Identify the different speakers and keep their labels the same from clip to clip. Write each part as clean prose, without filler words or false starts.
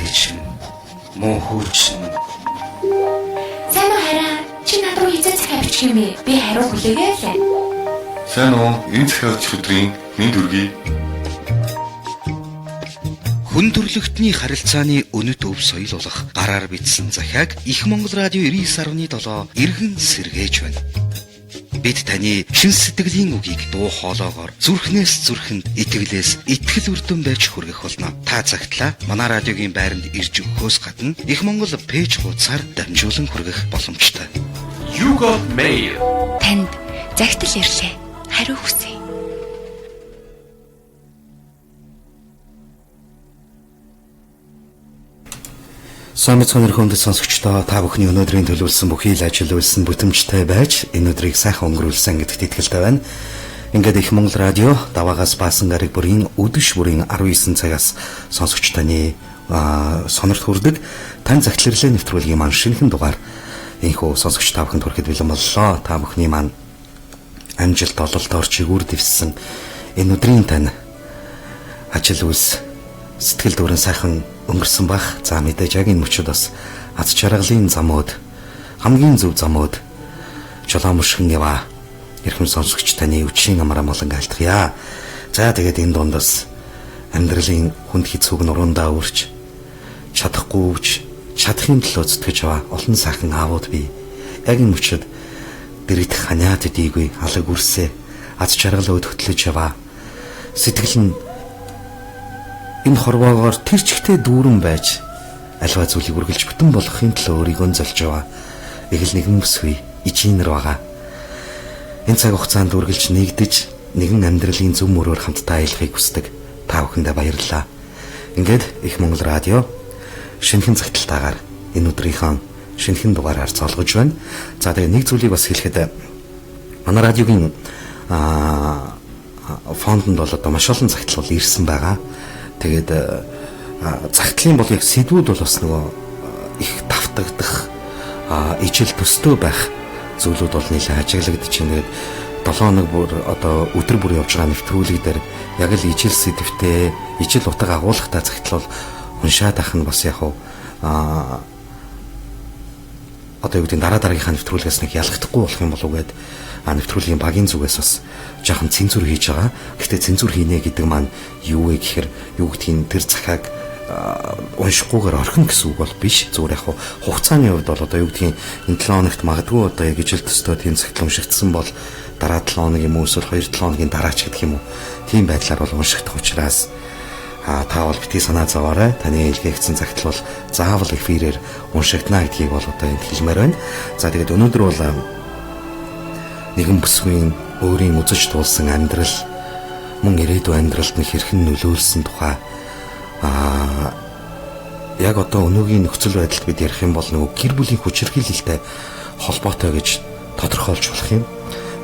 Speaker 1: ээж муу хүүч.
Speaker 2: Сайн уу хараа? Чи над руу хизээ захиа бичих юм бэ? Би хариу хүлээгээ лээ.
Speaker 3: Сайн уу? Энэ захиа бичих өдрийн минь дүргий.
Speaker 1: Хүн төрлөختний харилцааны өнөд өв соёл болох гараар бичсэн захиаг Их Монгол радио 99.7 эргэн сэргээж байна. Бид таны шин сэтгэлийн үгийг дуу хоолоогоор зүрхнээс зүрхэнд, итгэлээс итгэл үрдэн байж хүргэх болно. Та цагтлаа манай радиогийн байранд ирж өгөхөөс гадна Их Монгол пэйж хуудасаар дамжуулан хүргэх боломжтой.
Speaker 4: You got mail.
Speaker 2: Танд загтал ирлээ. Хариу хүсье.
Speaker 5: Самбай цонор хүндэт сонсогчдоо та бүхний өнөөдрийн төлөвлөсөн бүхий л ажил үйлсэн бүтэмжтэй байж энэ өдрийг сайхан өнгөрүүлсэн гэдэгт итгэлтэй байна. Ингээд Их Монгол радио даваагаас баасан гариг бүрийн өдөш бүрийн 19 цагаас сонсогч таны сонорт хүрдэг тань загтлэрлээ нэвтрүүлгийн маань шинэхэн дугаар энэхүү сонсогч та бүхэнд хүрэхэд бэлэн боллоо. Та бүхний маань амжилт ололтоор чигүүр дэвссэн энэ өдрийн тань ажил үйлс сэтгэл дүүрэн сайхан өнгөрсөн бах. За мэдээж яг энэ мөчөд бас аз жаргалын замууд хамгийн зөв замууд жолоон мушгин ява эрхэм сонсогч таны үчийн амраа молон айлтгая. За тэгээд энэ дундас амьдралын хүнд хэцүүг нуруундаа үрж чадахгүйч чадахын төлөө зүтгэж аваа олон сайхан аавууд бий. Яг энэ мөчөд дэрэгдэх ханиад дийгүй алаг үрсээ аз жаргал өдөгтлөж яваа. Сэтгэл нь энэ хорвоогоор тэр чигтээ дүүрэн байж альва зүйлийг үргэлж бүтэн болгохын төлөө өөрийгөө золж яваа. Эгэл нэгэн өсвий ижинэр байгаа. Энэ цаг хугацаанд үргэлж нэгдэж нэгэн амьдралын зөв мөрөөр хамтдаа аялахыг хүсдэг та бүхэндээ баярлалаа. Ингээд Их Монгол радио шинэхэн цагталтаагаар энэ өдрийнхөө шинэхэн дугаараар цолгож байна. За тэгээ нэг зүйлийг бас хэлэхэд манай радиогийн фондонд бол одоо маш олон цагтл ирсэн байгаа. Тэгээд цагтлын бол яг сэдвүүд бол бас нөгөө их давтагдах ижил төстөө байх зүйлүүд бол нэлээд ажиглагдаж байна. Тэгээд 7 хоног бүр одоо өдөр бүр явж байгаа нэвтрүүлэг дээр яг л ижил сэдвтэй ижил утга агуулгатай цагтл бол уншаад ах нь бас яг одоо юу гэдэг дараагийнхаа нэвтрүүлгээс нэг ялгахдаггүй болох юм болов уу гэд нэвтрүүлгийн багийн зүгээс бас жоохон цензур хийж байгаа. Гэхдээ цензур хийнэ гэдэг маань юу вэ гэхээр юу гэдгийг тэр захааг уншихгүйгээр орхино гэсэн үг бол биш. Зүгээр яг хугацааны хувьд бол одоо юу гэдгийг энэ 7 хоногт магадгүй одоо яг ижил төстэй тийм цагт уншигдсан бол дараа 7 хоног юм уу эсвэл 2-7 хоногийн дараач гэдэг юм уу. Тийм байдлаар бол уншигдах учраас та бол битгий санаа зовоорой. Таны илгээгдсэн цагт бол заавал эфирээр уншигдана гэдгийг бол одоо энд хэлмээр байна. За тэгээд өнөөдөр бол нэгэн бүсгийн өөрийн үзэж туулсан амьдрал мөн ирээдүйн амьдралд нэг хэрхэн нөлөөлсөн тухай яг одоо өнөөгийн нөхцөл байдалд бид ярих юм бол нөгөө гэр бүлийн хүчирхийлэлтэй холбоотой гэж тодорхойлж болох юм.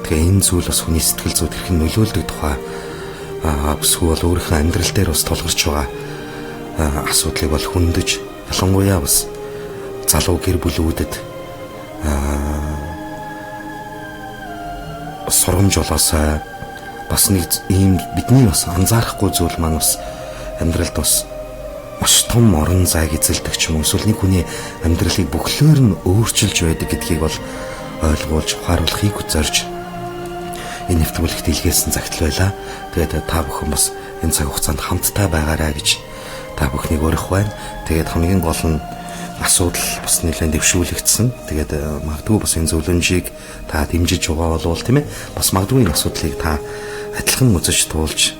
Speaker 5: Тэгээ энэ зүйл бас хүний сэтгэл зүйд хэрхэн нөлөөлдөг тухай бүсгүй бол өөрийнхөө амьдрал дээр бас тулгарч байгаа асуудлыг бол хөндөж ялангуяа бас залуу гэр бүлүүдэд сургамж болоосай бас нэг ийм бидний бас анзаарахгүй зүйл маань бас амьдралд бас маш том орон зайг эзэлдэг ч юм уу эсвэл нэг хүний амьдралыг бүхлээр нь өөрчилж байдаг гэдгийг бол ойлгуулж ухааруулахыг зорж энэ нэвтрүүлэгт илгээсэн цагтл байлаа. Тэгээд та бүхэн бас энэ цаг хугацаанд хамтдаа байгаарай гэж та бүхнийг өргөх байна. Тэгээд хамгийн гол нь асуудал бас нэлээд дэвшүүлэгдсэн. Тэгээд магадгүй бас энэ зөвлөмжийг та дэмжиж байгаа болвол тийм ээ. Бас магадгүй энэ асуудлыг та адилхан үзэж туулж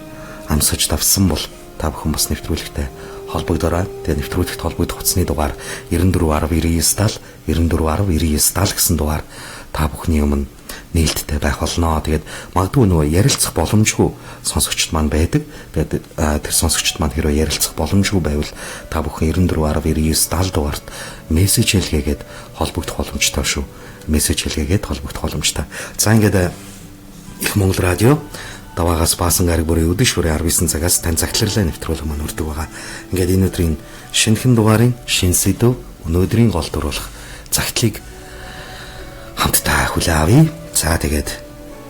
Speaker 5: амсаж давсан бол та бүхэн бас нэвтрүүлэгтэй холбогдорой. Тэгээд нэвтрүүлэгт холбогдох утасны дугаар 94109970 94109970 гэсэн дугаар та бүхний өмнө нээлттэй байх болно. Тэгээд магадгүй нөгөө ярилцах боломжгүй сонсогчд маань байдаг. Тэгээд тэр сонсогчд маань хэрвээ ярилцах боломжгүй байвал та бүхэн 94109970 дугаарт мессеж хэлгээгээд холбогдох боломжтой шүү. Мессеж хэлгээгээд холбогдох боломжтой. За ингээд Их Монгол радио даваагаас баасан гариг бүрийн өдөш бүрийн 19 цагаас тань цагтларлаа нэвтрүүлэг маань үрдэг байгаа. Ингээд энэ өдрийн шинэхэн дугаарын шин сэдв өнөөдрийн гол дуруулах цагтлыг хамтдаа хүлээн авъя. За тэгээд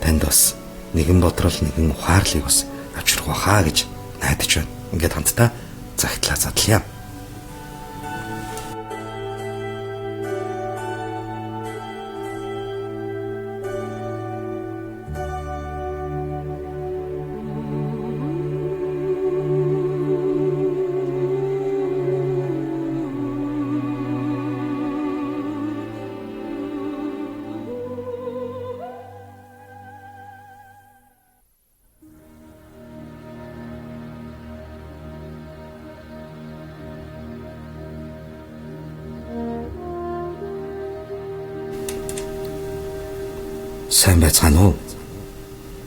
Speaker 5: танд бас нэгэн бодрол нэгэн ухаарлыг бас авчрах байхаа гэж найдаж байна. Ингээд хамтдаа цагтлаа задлаа. Сайн байцгаана уу?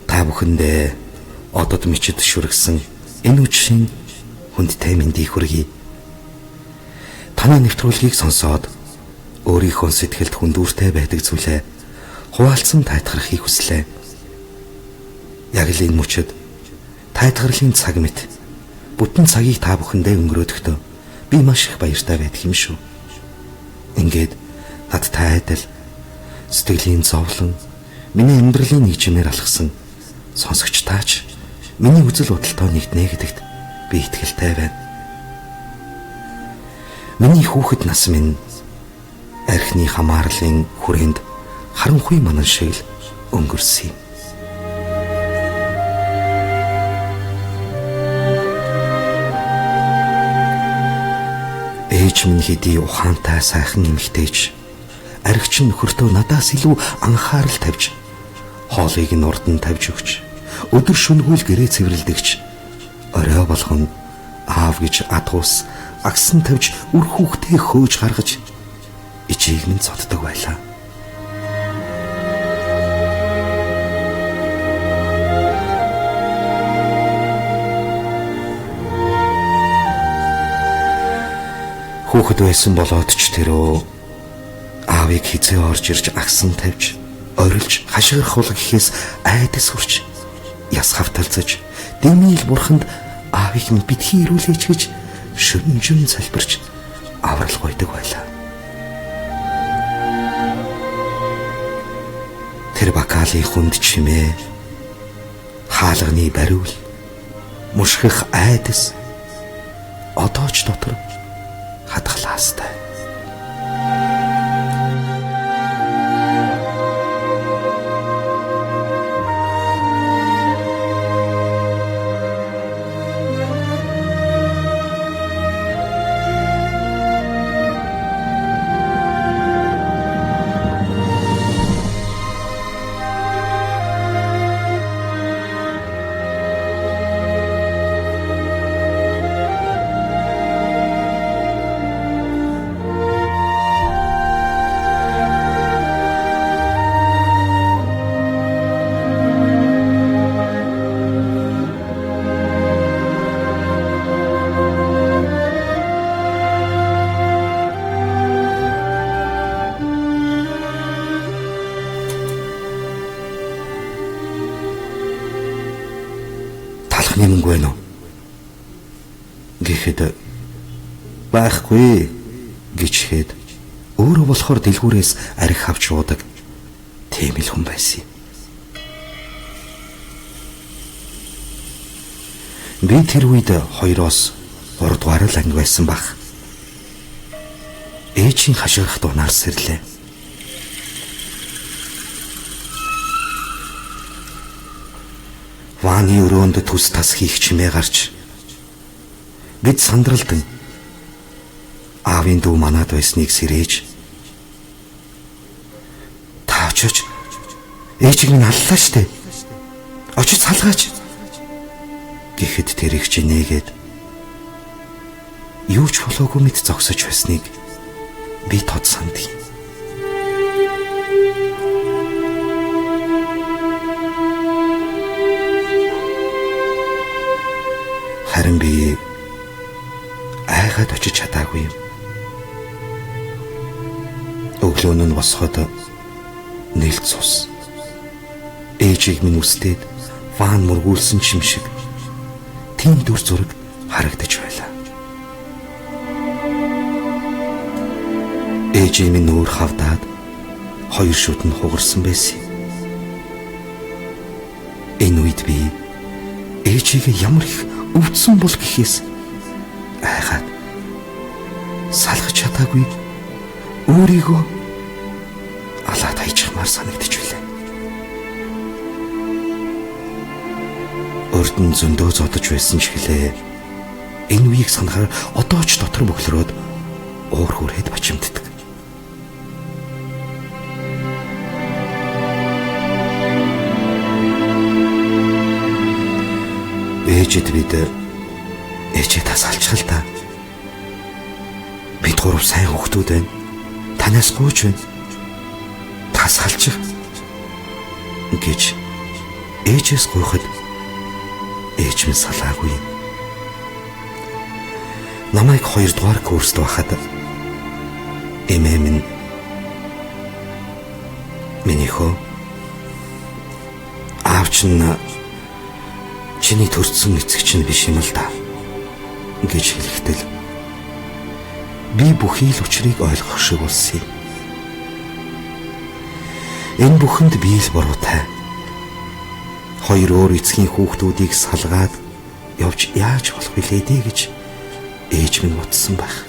Speaker 5: Та бүхэндээ одод мичид шүргсэн энэ үчийн хүндтэй мэндийг хүргэе. Танай нэвтрүүлгийг сонсоод өөрийнхөө сэтгэлд хүндүүртэй байдаг зүйлээ хуваалцсан тайтгархыг хүслээ. Яг л энэ мөчөд тайтгарлын цаг мэт бүтэн цагийг та бүхэндээ өнгөрөөдөхдөө би маш их баяртай байдаг юм шүү. Ингээд надтай адил сэтгэлийн зовлон миний амьдралын нэг чимээр алхсан сонсогч таач миний үзэл бодолтой нэгднэ гэдэгт би итгэлтэй байна. Миний хүүхэд нас минь архины хамаарлын хүрээнд харанхуй манан шиг л өнгөрсөн юм. Ээж минь хэдий ухаантай сайхан эмэгтэйч архич нөхөртөө надаас илүү анхаарал тавьж хоолыг нь урд нь тавьж өгч өдөр шөнөгүй л гэрээ цэвэрлдэгч орой болгон аав гэж адуус агсан тавьж үр хүүхдээ хөөж гаргаж ичийг минь цоддог байлаа. Хүүхэд байсан болоод ч тэрөө аавыг хизээ орж ирж агсан тавьж орилж хашгирхуул гэхээс айдас хүрч яс хавталцаж дэмийл бурханд аавыг минь битгий ирүүлээч гэж шүнжин залбирч аврал гойдог байлаа. Тэр бакалын хүнд чимээ хаалганы бариул мушгих айдас одоо ч дотор хатгалаастай. Нэмэнгүй байна уу? Гэхэд байхгүй гэчихэд өөрөө болохоор дэлгүүрээс арх авч уудаг тийм л хүн байсан юм. Би тэр үед 2-оос 3 дугаар л анги байсан баг. Ээжийн хашгирах дунаар сэрлээ. Вааны өрөөнд төс тас хийх чимээ гарч бид сандралдан аавын дүү манад байсныг сэрээж та очиж ээжийг минь аллаа штэ очиж салгаач гэхэд тэр их чинээгээд юу ч болоогүй мэт зогсож байсныг би тод сандъя. Харин би айгаад очиж чадаагүй юм. Өглөө нь босоход нэлт цус. Ээжийг минь үстээд ван мөргүүлсэн чим шиг тийм дүр зураг харагдаж байлаа. Ээжийн минь нүүр хавдаад хоёр шүд нь хугарсан байсан. Энэ үед би ээжигээ ямар их өвдсөн бол гэхээс айгаад салгаж чадаагүй өөрийгөө алаад хайчихмаар санагдаж байлаа. Урд нь зөндөө зодож байсан ч гэлээ энэ үеийг санахаар одоо ч дотор бөглөрөөд уур хүрээд бачимддаг. Ээжэд бид ээжээ тасалчих л та. Бид гурав сайн хүүхдүүд байна. Танаас гүйж байна. Тасалчих. гэж ээжээс гуйхад ээж минь салаагүй. Намайг 2 дугаар курст байхад эмээ минь миний хөө аав чинь чиний төрсөн эцэг чинь биш юм л да гэж хэлэхдээ би бүхий л учрыг ойлгох шиг болсон юм. Энэ бүхэнд би л буруутай. 2 өөр эцгийн хүүхдүүдийг салгаад явж яаж болох вүлээ дээ гэж ээж минь утсан байх.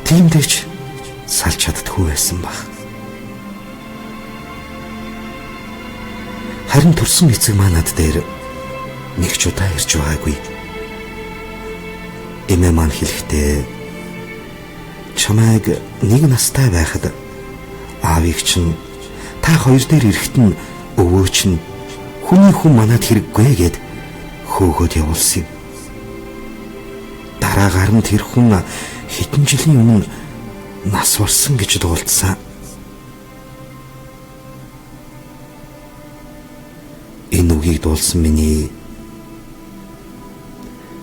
Speaker 5: Тиймдээч салж чаддаггүй байсан байх. Харин төрсөн эцэг маань над дээр нэг ч удаа ирж байгаагүй. Эмээ маань хэлэхдээ чамайг 1 настай байхад аавыг чинь та 2 дээр ирэхэд нь өвөө чинь хүний хүн манад хэрэггүй гэд хөөгөөд явуулсан юм. Дараагаар нь тэр хүн хэдэн жилийн өмнө нас барсан гэж дуулдсан. Энэ үгийг дуулсан миний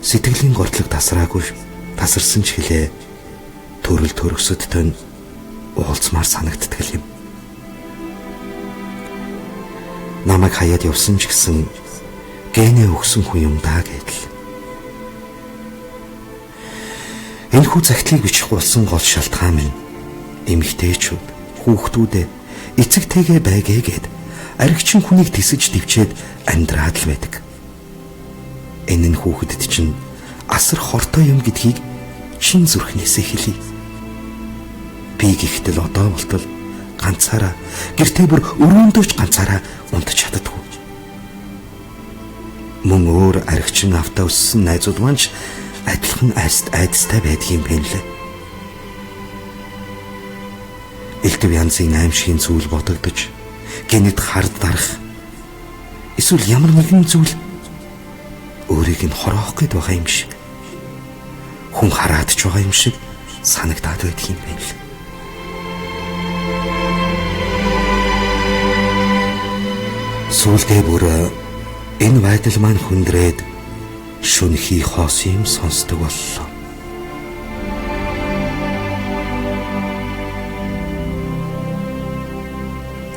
Speaker 5: сэтгэлийн гортлог тасарсан ч хэлээ төрөл төрөсөдтэй уулзмаар санагддаг юм. Намайг хаяад явсан ч гэсэн гэнэ өгсөн хүн юм даа гэдэл. Энэхүү загтлыг бичих болсон гол шалтгаан минь эмэгтэйчүүд, хүүхдүүдээ эцэгтэйгээ байгээ гэд аригчин хүнийг тисэж дивчээд амьдраад л байдаг. Энэ нь хүүхэдд чинь асар хортой юм гэдгийг чин зүрхнээсээ хэлье. Би гэхдээ л одоо болтол ганцаараа гэртээ бүр өрөөндөөч ганцаараа унтаж чаддаггүй. Мөн өөр аригчин автаа өссөн найзууд маань ч адилхан айдастай байдгийн байна лээ. Элдв янзын аимшигын зүйл бодогдож, гэнэт хард дарах эсвэл ямар нэгэн зүйл өөрийг нь хороох гээд байгаа юм шиг, хүн хараад ч байгаа юм шиг санагдаад байдаг юм байна лээ. Сүүлдээ бүр энэ байдал маань хүндрээд шүнхий хоос юм сонсдог боллоо.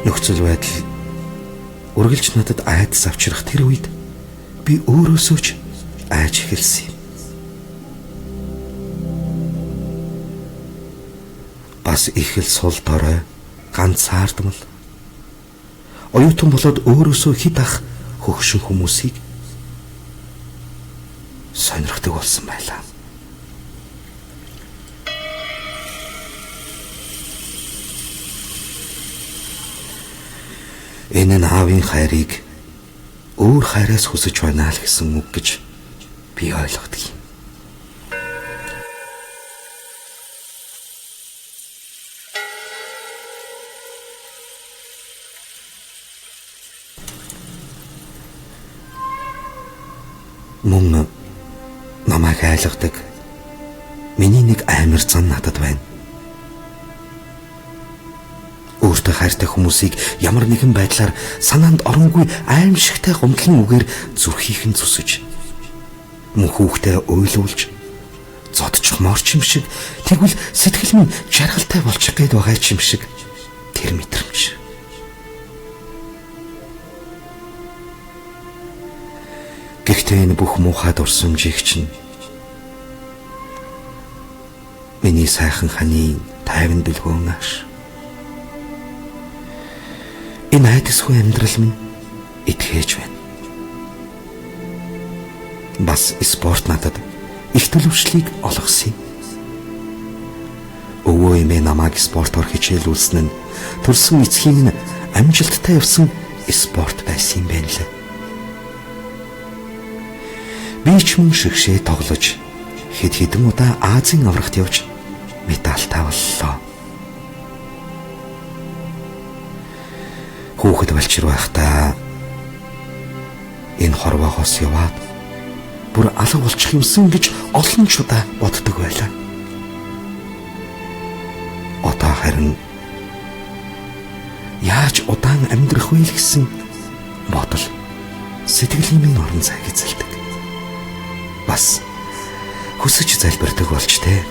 Speaker 5: Нөхцөл байдал үргэлж надад айдас авчрах тэр үед би өөрөөсөө ч айж эхэлсэн юм. Бас их л сул дорой, ганцаардмал, оюутан болоод өөрөөсөө хэд ах хөгшин хүмүүсийг сонирхдаг болсон байлаа. Энэ нь аавын хайрыг өөр хайраас хүсэж байна л гэсэн үг гэж би ойлгодог юм. Мөн намайг айлгадаг миний нэг амар зан надад байна. Өөртөө хайртай хүмүүсийг ямар нэгэн байдлаар санаанд оронгүй аимшигтай гомдлын үгээр зүрхийг нь зүсэж, мөн хүүхдээ уйлуулж, зодчих морч юм шиг, тэгвэл сэтгэл минь жаргалтай болчих гээд байгаа юм шиг тэр мэдрэмж. Гэхдээ энэ бүх муухай дурсамжийг чинь миний сайхан ханийн тайван дэлгөөн ааш. Энэ айдасгүй амьдрал минь итгэж байна. Бас спорт надад их төлөвшлийг олгосон юм. Өвөө эмээ намайг спортоор хичээлүүлсэн нь төрсөн эцгийн минь амжилттай явсан спорт байсан юм байна лээ. Би ч мөн шигшээ тоглож хэд хэдэн удаа Азийн аврагт явж медальтай боллоо. Хүүхэд болчир байхдаа энэ хорвоогоос яваад бүр алга болчих юмсан гэж олон ч удаа боддог байлаа. Одоо харин яаж удаан амьдрах вэ гэсэн бодол сэтгэлийн минь орон зайг эзэлдэг. Бас хүсэж залбирдаг болж тээ.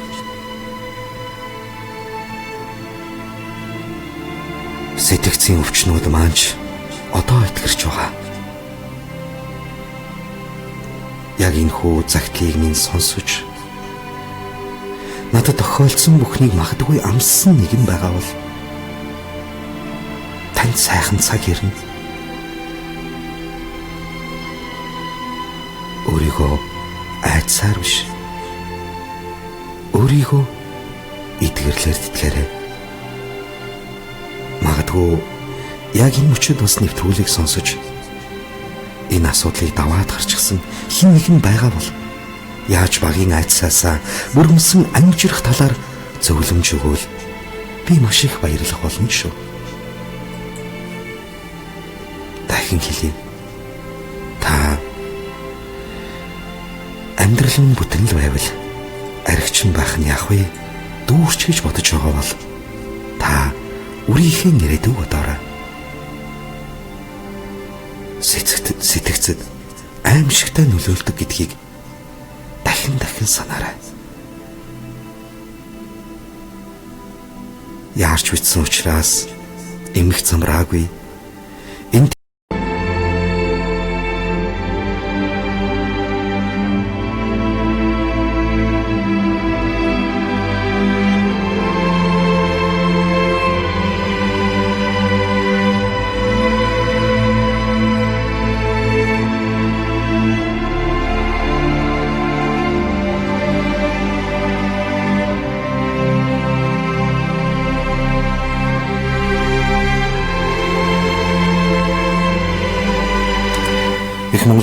Speaker 5: Сэтгцийн өвчнүүд маань одоо итгэрч байгаа. Яг энэ хүү загтлыг минь сонсож надад тохиолдсон бүхнийг магадгүй амссан нэгэн байгаа бол танд сайхан цаг ирнэ. Өөрийгөө айцсаар биш. Өөрийгөө эдгэрлээр тэтгээрэй. Магадгүй яг энэ мөчөд бас нэвтрүүлгийг сонсож энэ асуудлыг даваад гарчихсан хэн нэгэн байгаа бол яаж багийн айцсаасаа бүрмсэн амжирах талаар зөвлөмж өгвөл би маш их баярлах болно шүү. Дахин хэлье. Та амьдрал нь бүтэн л байвал аригчин байх нь яах вэ? Дүүрч гэж бодож байгаа бол та үрийнхээ нэрээ бодоорой. Сэтгцэд аимшигтай нөлөөлдөг гэдгийг дахин санаарай. Яарч бичсэн учраас эмх замраагүй. Энэ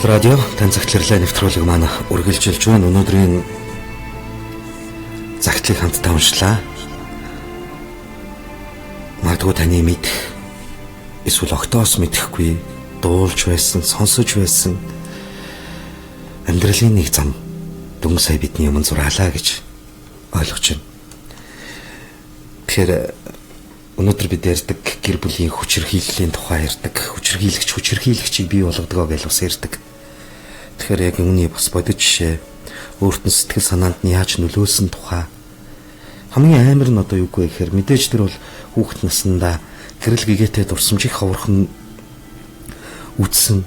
Speaker 5: Монгол радио тань загтларлаа нэвтрүүлэг маань үргэлжилж байна. Өнөөдрийн загтлыг хамтдаа уншлаа. Магадгүй таны мэдэх эсвэл огтоос мэдэхгүй дуулж байсан, сонсож байсан амьдралын нэг зам дөнгө сая бидний өмнө зураалаа гэж ойлгож байна. Тэгэхээр өнөөдөр бид ярьдаг гэр бүлийн хүчирхийллийн тухай ярьдаг. Хүчирхийлэгчийг бий болгодгоо гэж бас ярьдаг. Тэгэхээр яг үүний бас бодит жишээ өөрт нь сэтгэл санаанд нь яаж нөлөөлсөн тухай хамгийн амар нь одоо юу гэхээр мэдээж тэр бол хүүхэд наснда гэрэл гэгээтэй дурсамжийг ховорхон үдсэн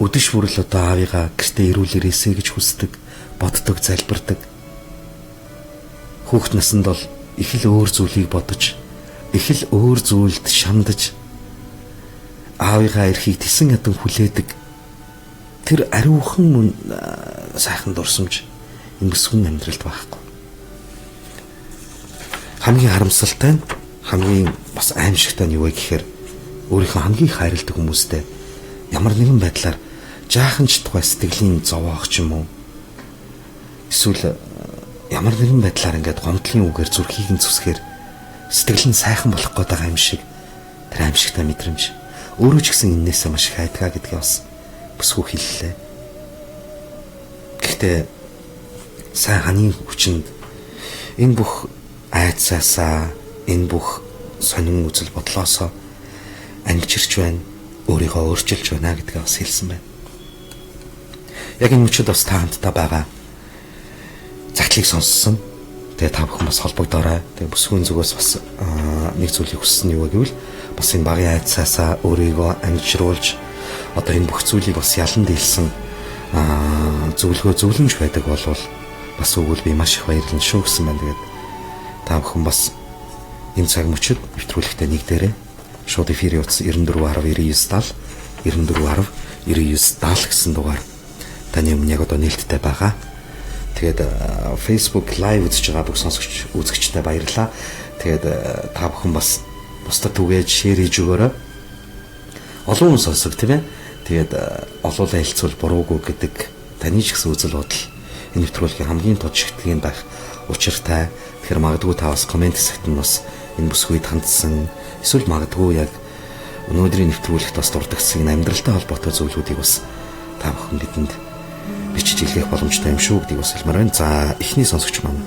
Speaker 5: өдөш бүрэл одоо аавыгаа гэртээ ирүүл ирээсэй гэж хүсдэг, боддог, залбирдаг. Хүүхэд наснд бол их л өөр зүйлийг бодож их л өөр зүйлд шандаж аавыгаа эрхийг тэсэн ядан хүлээдэг тэр ариухан мөн сайхан дурсамж ингэсгүн амьдралд байхгүй. Хамгийн харамсалтай нь хамгийн бас аимшигтай нь юу вэ гэхээр өөрийнхөө хамгийн хайрладаг хүмүүстэй ямар нэгэн байдлаар жаахан ч тухай сэтгэлийн зовоох ч юм уу эсвэл ямар нэгэн байдлаар ингээд гомдлын үгээр зүрхийг нь зүсгээр сэтгэл нь сайхан болох гээд байгаа юм шиг тэр аимшигтай мэдрэмж өөрөө ч гэсэн энээсээ маш их айдгаа гэдгээ бас бүсгүй хэллээ. Гэхдээ сайн ханы хүчинд энэ бүх айцаасаа энэ бүх сонин үзэл бодлоосоо ангижирч байна, өөрийгөө өөрчилж байна гэдгээ бас хэлсэн байна. Яг энэ мөчөд бас та хамтдаа байгаа загтлыг сонссон. Тэгээ та бүхэн бас холбогдоорой. Тэгээ бүсгүйн зүгээс бас нэг зүйлийг хүссэн юу гэвэл бас энэ багийн айцаасаа өөрийгөө ангижруулж одоо энэ бүх зүйлийг бас ялан дийлсэн зөвлөмж байдаг болвол бас өгвөл би маш их баярлалаа шүү гэсэн байна. Тэгээд та бүхэн бас энэ цаг мөчид нэвтрүүлэгтээ нэг дээрээ шууд эфирийн утас 94.10 99 70 гэсэн дугаар таны өмнө яг одоо нээлттэй байгаа. Тэгээд Facebook live үзэж байгаа бүх сонсогч үзэгчтэй баярлалаа. Тэгээд та бүхэн бас бусдад түгээд шеэр хийж өгөөрэй. Олон хүн сонсог тийм ээ. Тэгээд олоолаа хэлцүүл буруугүй гэдэг таны ч гэсэн үзэл бодол энэ нэвтрүүлгийн хамгийн тод шигтгэн байх учиртай. Тэгэхээр магадгүй та бас комент хэсэгт нь бас энэ бүсгүйд хандсан эсвэл магадгүй яг өнөөдрийн нэвтрүүлэгт бас дурдгсан амьдралтай холбоотой зүйлүүдийг бас та бүхэн бидэнд бичиж илгээх боломжтой юм шүү гэдгийг бас хэлмээр байна. За эхний сонсогч маань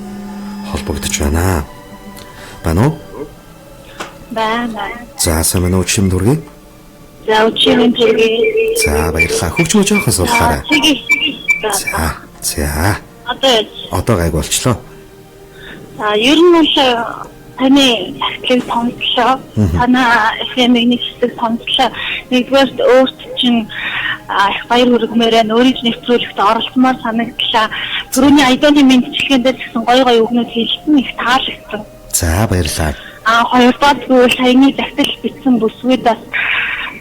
Speaker 5: холбогдож байна. Байна уу?
Speaker 2: Байна.
Speaker 5: За сайн байна уу чим дүргийн?
Speaker 2: За өчигдөр төргий.
Speaker 5: За баярлалаа. Хөгч мө жоохос уулаарай. За. Одоо гайг болчлоо.
Speaker 2: За ер нь бол таны архив томчлоо. Танаа FM-ийг нэг хэсэг томчлоо. Нэгдүгээр өөрт чинь их баяр хүргэмээр өөрийн нэвтрүүлэгт оролцмоор санагдлаа. Түрүүний айдооны мэдчилгээнд гэсэн гоё үгнүүд хэлсэн их таалагдсан.
Speaker 5: За баярлалаа.
Speaker 2: Хоёрдугаар саяны захидал бичсэн бүсгүйд бас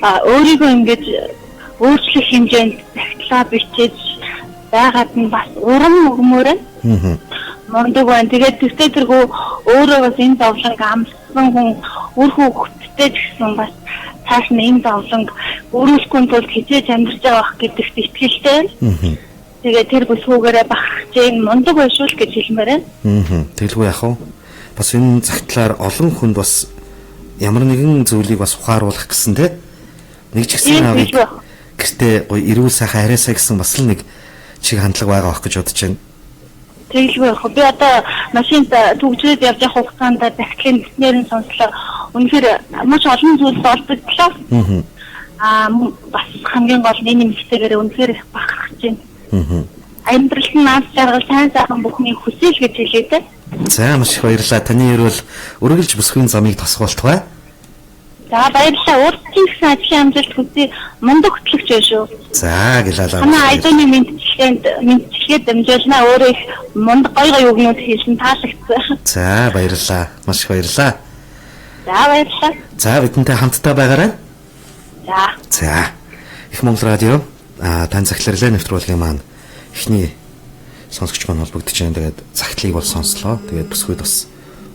Speaker 2: өөрийгөө ингэж өөрчлөх хэмжээнд захидлаа бичиж байгаад нь бас урам өгмөр. Мундаг байна. Тэгээд тэгтээ тэргүй өөрөө бас энэ зовлонг амссан хүн үр хөвгттэй гэсэн бас цааш нь энэ зовлонг өөрөөсөө тул хизээж амьдарч байгаа гэдэгт итгэлтэй байна. Тэгээд тэр бүсгүйгээрээ бахархаж мундаг байшгүй гэж хэлмээр байна.
Speaker 5: Тэгэлгүй яах вэ? Бас энэ цагтлаар олон хүнд бас ямар нэгэн зүйлийг бас ухааруулах гэсэн те нэг ч гэсэн авыг гэртээ гоё эрүүл сайхан арайсаа гэсэн бас л нэг чиг хандлага байгаа ах гэж бодож байна.
Speaker 2: Тэгэлгүй яах вэ? Би одоо машинд түгжрээд явж явах хугацаанд захидлын нэснээр нь сонслоо. Үнэхээр маш олон зүйл болдогдлоо. Бас хамгийн гол нь нэмэгтэйгээр үнэхээр их бахархаж байна. Амьдралд нь наад жаргал сайн сайхан бүхний хүсэл гэж хэлээд.
Speaker 5: За маш их баярлалаа. Таны ерөөл үргэлж бүсгүйн замыг тосгоолтгой.
Speaker 2: За баярлалаа. Урдчийн гэсэн ажлын амжилт хүсье. Мундаг хөтлөгч байна шүү.
Speaker 5: За гэлээ.
Speaker 2: Манай айдооны мэдчилгээд дамжуулна. Өөрөө их мундаг гоё үгнүүд хэлсэн таалагдсан.
Speaker 5: За баярлалаа. Маш их баярлалаа.
Speaker 2: За баярлалаа.
Speaker 5: За бидэнтэй хамтдаа байгаарай. За. Их Монгол радио тань захирлын нэвтрүүлгийн маань эхний сонсогч маань холбогдож байна. Тэгээд захидлыг бол сонслоо. Тэгээд бүсгүйд бас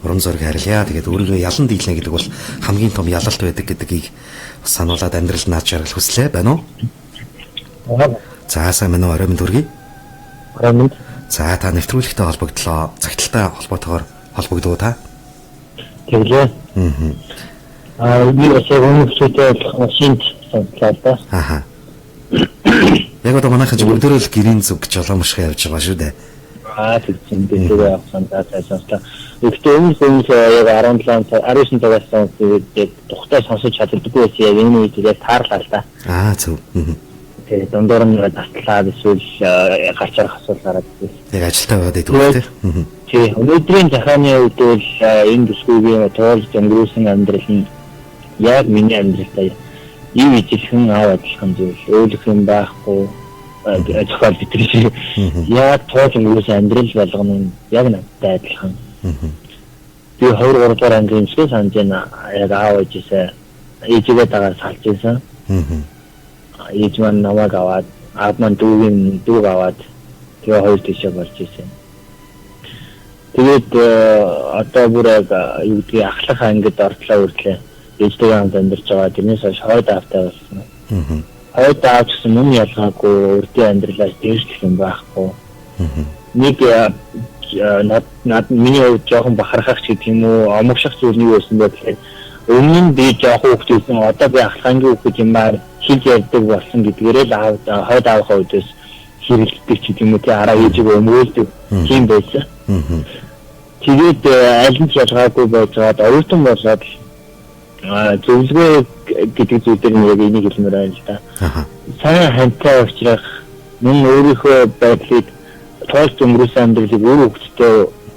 Speaker 5: урам зориг харилъя. Тэгээд өөрийгөө ялан дийлнэ гэдэг бол хамгийн том ялалт байдаг гэдгийг бас сануулад амьдралд наад жаргал хүслээ байна уу? За сайн байна уу? Орой минь төргий. За та нэвтрүүлэгтэй холбогдлоо. Захидалтай холбоотойгоор холбогдоо та.
Speaker 6: Тэглээ. Би бас өнөөдөр машинд сонслоо да.
Speaker 5: Яг одоо манайхан бүгдөө л гэрийн зүг гэж олоомшиг явж байгаа шүү дээ.
Speaker 6: Тэгсэн дээр авсан таасаасаа. Гэхдээ өмнө яг 17 цаг 19 цагаас тэгээд тухтай сонсож чаддаггүй байсан яг энэ үед яг таарлаа л да.
Speaker 5: Зөв.
Speaker 6: Тэгээд дондор нь таслаад эсвэл гарч ирэх асуулаараа
Speaker 5: яг ажилтаа байгаад байдаг тийм.
Speaker 6: Тий, өнөөдрийн захааны үед бол энэ бүсгүйгийн тоолж өнгөрүүлсэн амьдрал нь яг миний амьдралтай юу ижилхэн аваад адилхан зүйл өөлөх юм байхгүй зохиол битрий. Яг тоолж өнгөрүүлсэн амьдрал болгоно нь яг надтай адилхан. Би 23 дугаар ангийн шиг санаж байна. Яг аав ээжигээ дагаад салж байсан. Ээж маань намайг аваад, аав маань дүүг аваад тэгээ хоёр тийшээ болж ирсэн. Тэгээд одоо бүр яг юу гэдгийг ахлах ангид ортлоо үргэлээ. Ээжтэйгээ хамт амьдарч байгаа. Тэрнээс хойш хойд аавтай болсон. Хойд аав гэсэн мөн ялгаагүй урдын амьдралаас дээрчлэх юм байхгүй. Нэг над миний хувьд жоохон бахархах ч гэдэг юм уу, омогших зүйл нь юу байсан бэ гэхээр өмнө нь би жоохон хүүхдсэн, одоо би ахлахангийн хүүхэд юмар хэл ярьдаг болсон гэдгээрээ л хойд аавынхаа үдээс хэрэглэдэг ч гэдэг юм уу, тий араа ээжигээ өмгөөлдөг тийм байсан. Тэгээд аль нь ч ялгаагүй байжгаад оюутан болоод зөвлөгөө гэдэг зүйл дээр нэг энийг хэлмээр байна л да. Сайн хантай учраас мөн өөрийнхөө байдлыг тоолж өнгөрүүлсэн амьдралыг өөр хөвгтөө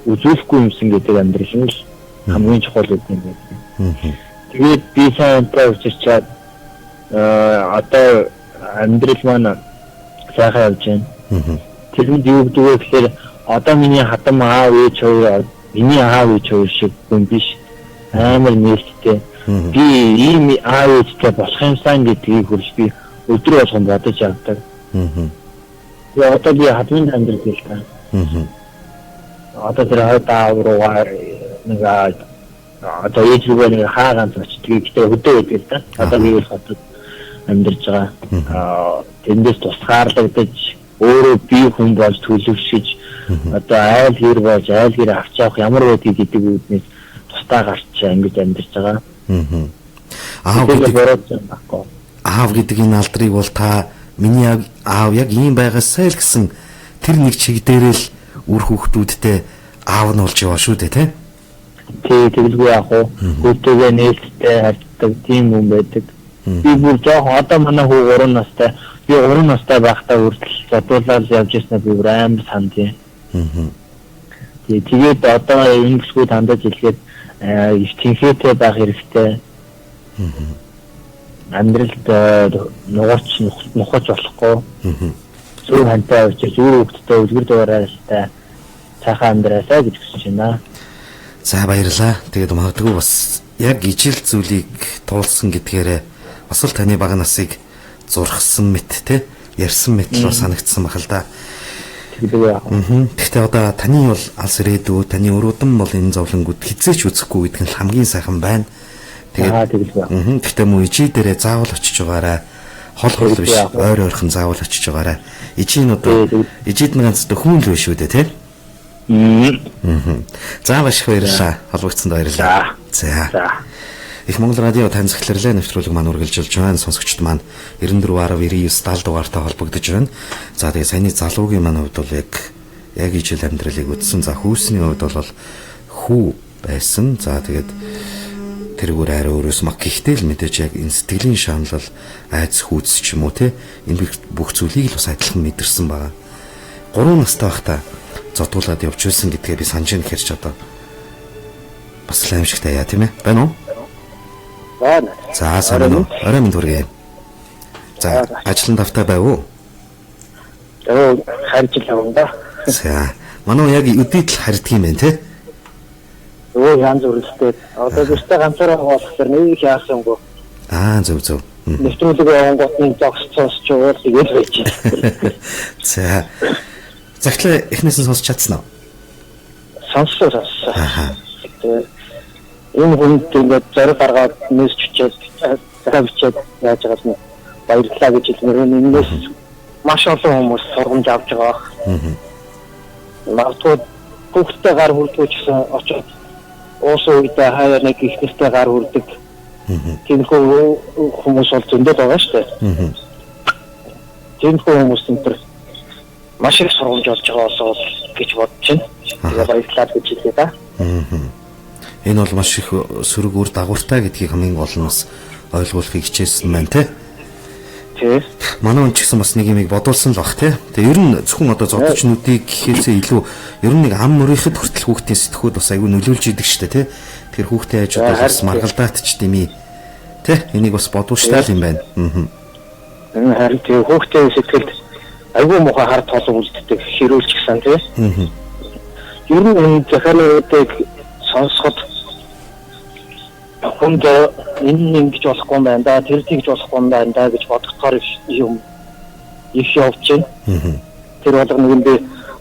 Speaker 6: үзүүлэхгүй юмсан гэдэг амьдрал нь л хамгийн чухал юм байна. Тэгээд би сайн хантай учраас одоо амьдрал маань сайхан явж байна. Тэрэнд юу гэдэг вэ гэхээр одоо миний хатам аав ээж хоёр миний аав ээж хоёр шиг хүн биш. Амар нээлттэй. Би ийм аав ээжтэй болох юмсан гэдгийг хүрч би өдрө болгон бодож явдаг. Тэгээ одоо би хатмын амьдрал гэл та. Одоо тэр хойд аав руугаа нэг одоо ээжрүүгээ нэг хаагаан зочдгийг гэдэг хөдөө байдаг та. Одоо би л хотод амьдарч байгаа. Тэндээс тусгаарлагдаж өөрөө би хүн болж төлөвшөж одоо айл хэр болж айл хэр авч явах ямар байдгийг гэдэг үүднээс тусдаа гарч ингэж амьдарч байгаа.
Speaker 5: Аав гэдэг энэ алдрыг бол та миний аав яг ийм байгаасай л гэсэн тэр нэг чиг дээрээ л үр хүүхдүүдтэй аав нь болж яваа шүү дээ тий.
Speaker 6: тэгэлгүй яг уу хүүтэйгээ нээлттэй харьцдаг тийм хүн байдаг. Би бүр жоохон одоо манай хүү 3 настай. Би 3 настай байхдаа хүртэл бодуулаад явж ирсэн би бүр амар санд юм. Тэгээд одоо энэ бүсгүй тандаж хэлгээд ихтэнхээтэй байх хэрэгтэй. Амьдралд нугарч нухаж болохгүй. Зөв хантай очиж өөр хөвгтдээ үлгэр дуурайстай цаахан амьдраасаа гэж хүсэж байна.
Speaker 5: За баярлаа. Тэгээд магадгүй бас яг ижил зүйлийг туулсан гэдгээрээ бас л таны бага насыг зурхсан мэт те ярьсан мэт л санагдсан бахал да. Гэхдээ одоо таны бол алс ирээдүй таны өрөөдөн бол энэ зовлонгууд хизээч үзэхгүй гэдэг нь хамгийн сайхан байна. Тэгээд гэхдээ мөн ижи дээрээ заавал очиж байгаарай. Хол биш ойр ойрхон заавал очиж байгаарай. Ижийн одоо ижид нь ганц дөхмөн л биш үү те. За маш их баярлалаа. Холбогдсонд баярлалаа. За. Их Монгол радио тань захирлаа нэвтрүүлэг маань үргэлжилж байна. Сонсогчд маань 94.99 70 дугаартай холбогдож байна. За тэгээ саяны залуугийн маань хувьд бол яг ижил амьдралыг үтсэн. За хүүсний хувьд бол хүү байсан. За тэгээд тэрүүгээр арай өөрөөс маг гэхдээ л мэдээж яг энэ сэтгэлийн шаналл айц хүйц ч юм уу те энэ бүх зүйлийг л бас адилхан мэдэрсэн байгаа. 3 настай байхдаа зодуулаад явж ирсэн гэдгээ би санаж ин хэрч одоо бас л аимшигтай яа тийм ээ байна уу?
Speaker 6: Байна.
Speaker 5: За сайн уу? Орой минь хүргэе. За ажлын давтаа байв уу?
Speaker 6: Харж л явна да.
Speaker 5: За манай яг өдийд л хардаг юм байна те.
Speaker 6: Янз бүрэлтэй. Одоо гэртээ ганцаараа болох нэг яасангүй.
Speaker 5: Зөв.
Speaker 6: Нэвтрүүлэг явангууд зогсцоос ч уул тэгээд байж.
Speaker 5: За. Загтлаа эхнээс нь сонсч чадсан уу?
Speaker 6: Сонслоо. Энэ хүнд ингээд зориг гаргаад мессеж бичээд яаж байгаа нь баярлалаа гэж хэлмээр энэс маш олон хүмүүс сургамж авч байгаа. Магадгүй хүүхдээ гар хүрдгүү ч гэсэн очоод уусан үедээ хаяа нэг ихнэртэй гар хүрдэг. Тиймхүү хүмүүс бол зөндөл байгаа шүү дээ. Тиймхүү хүмүүс энэ маш их сургамж олж байгаа болоо гэж бодож байна. Тэгээ баярлалаа гэж хэлээ да.
Speaker 5: Энэ бол маш их сөрөг үр дагавартай гэдгийг хамгийн гол нь бас ойлгуулахыг хичээсэн байна те.
Speaker 6: Тий.
Speaker 5: Манай хүн ч гэсэн бас нэг юмыг бодуулсан л бах те. Тэгээ ер нь зөвхөн одоо зодчнуудыг гэхээсээ илүү ер нь нэг ам мөрөөхөд хүртэл хүүхдийн сэтгхүүд бас аягүй нөлөөлж идэг штэ те. Тэр хүүхдээ хажуудаа бас маргалдаат ч дими те. Энийг бас бодуулштай л юм байна.
Speaker 6: Харин тэр хүүхдийн сэтгэлд аягүй муухай хар толон үлддэг хэрүүлч гэсэн тий. Ер нь энэ захиалгуудыг сонсоход хүнд энэ ингэж болохгүй юм байна да, тэр тэгж болохгүй юм байна да гэж бодохоор юм их явж байна. Тэр болгоныг би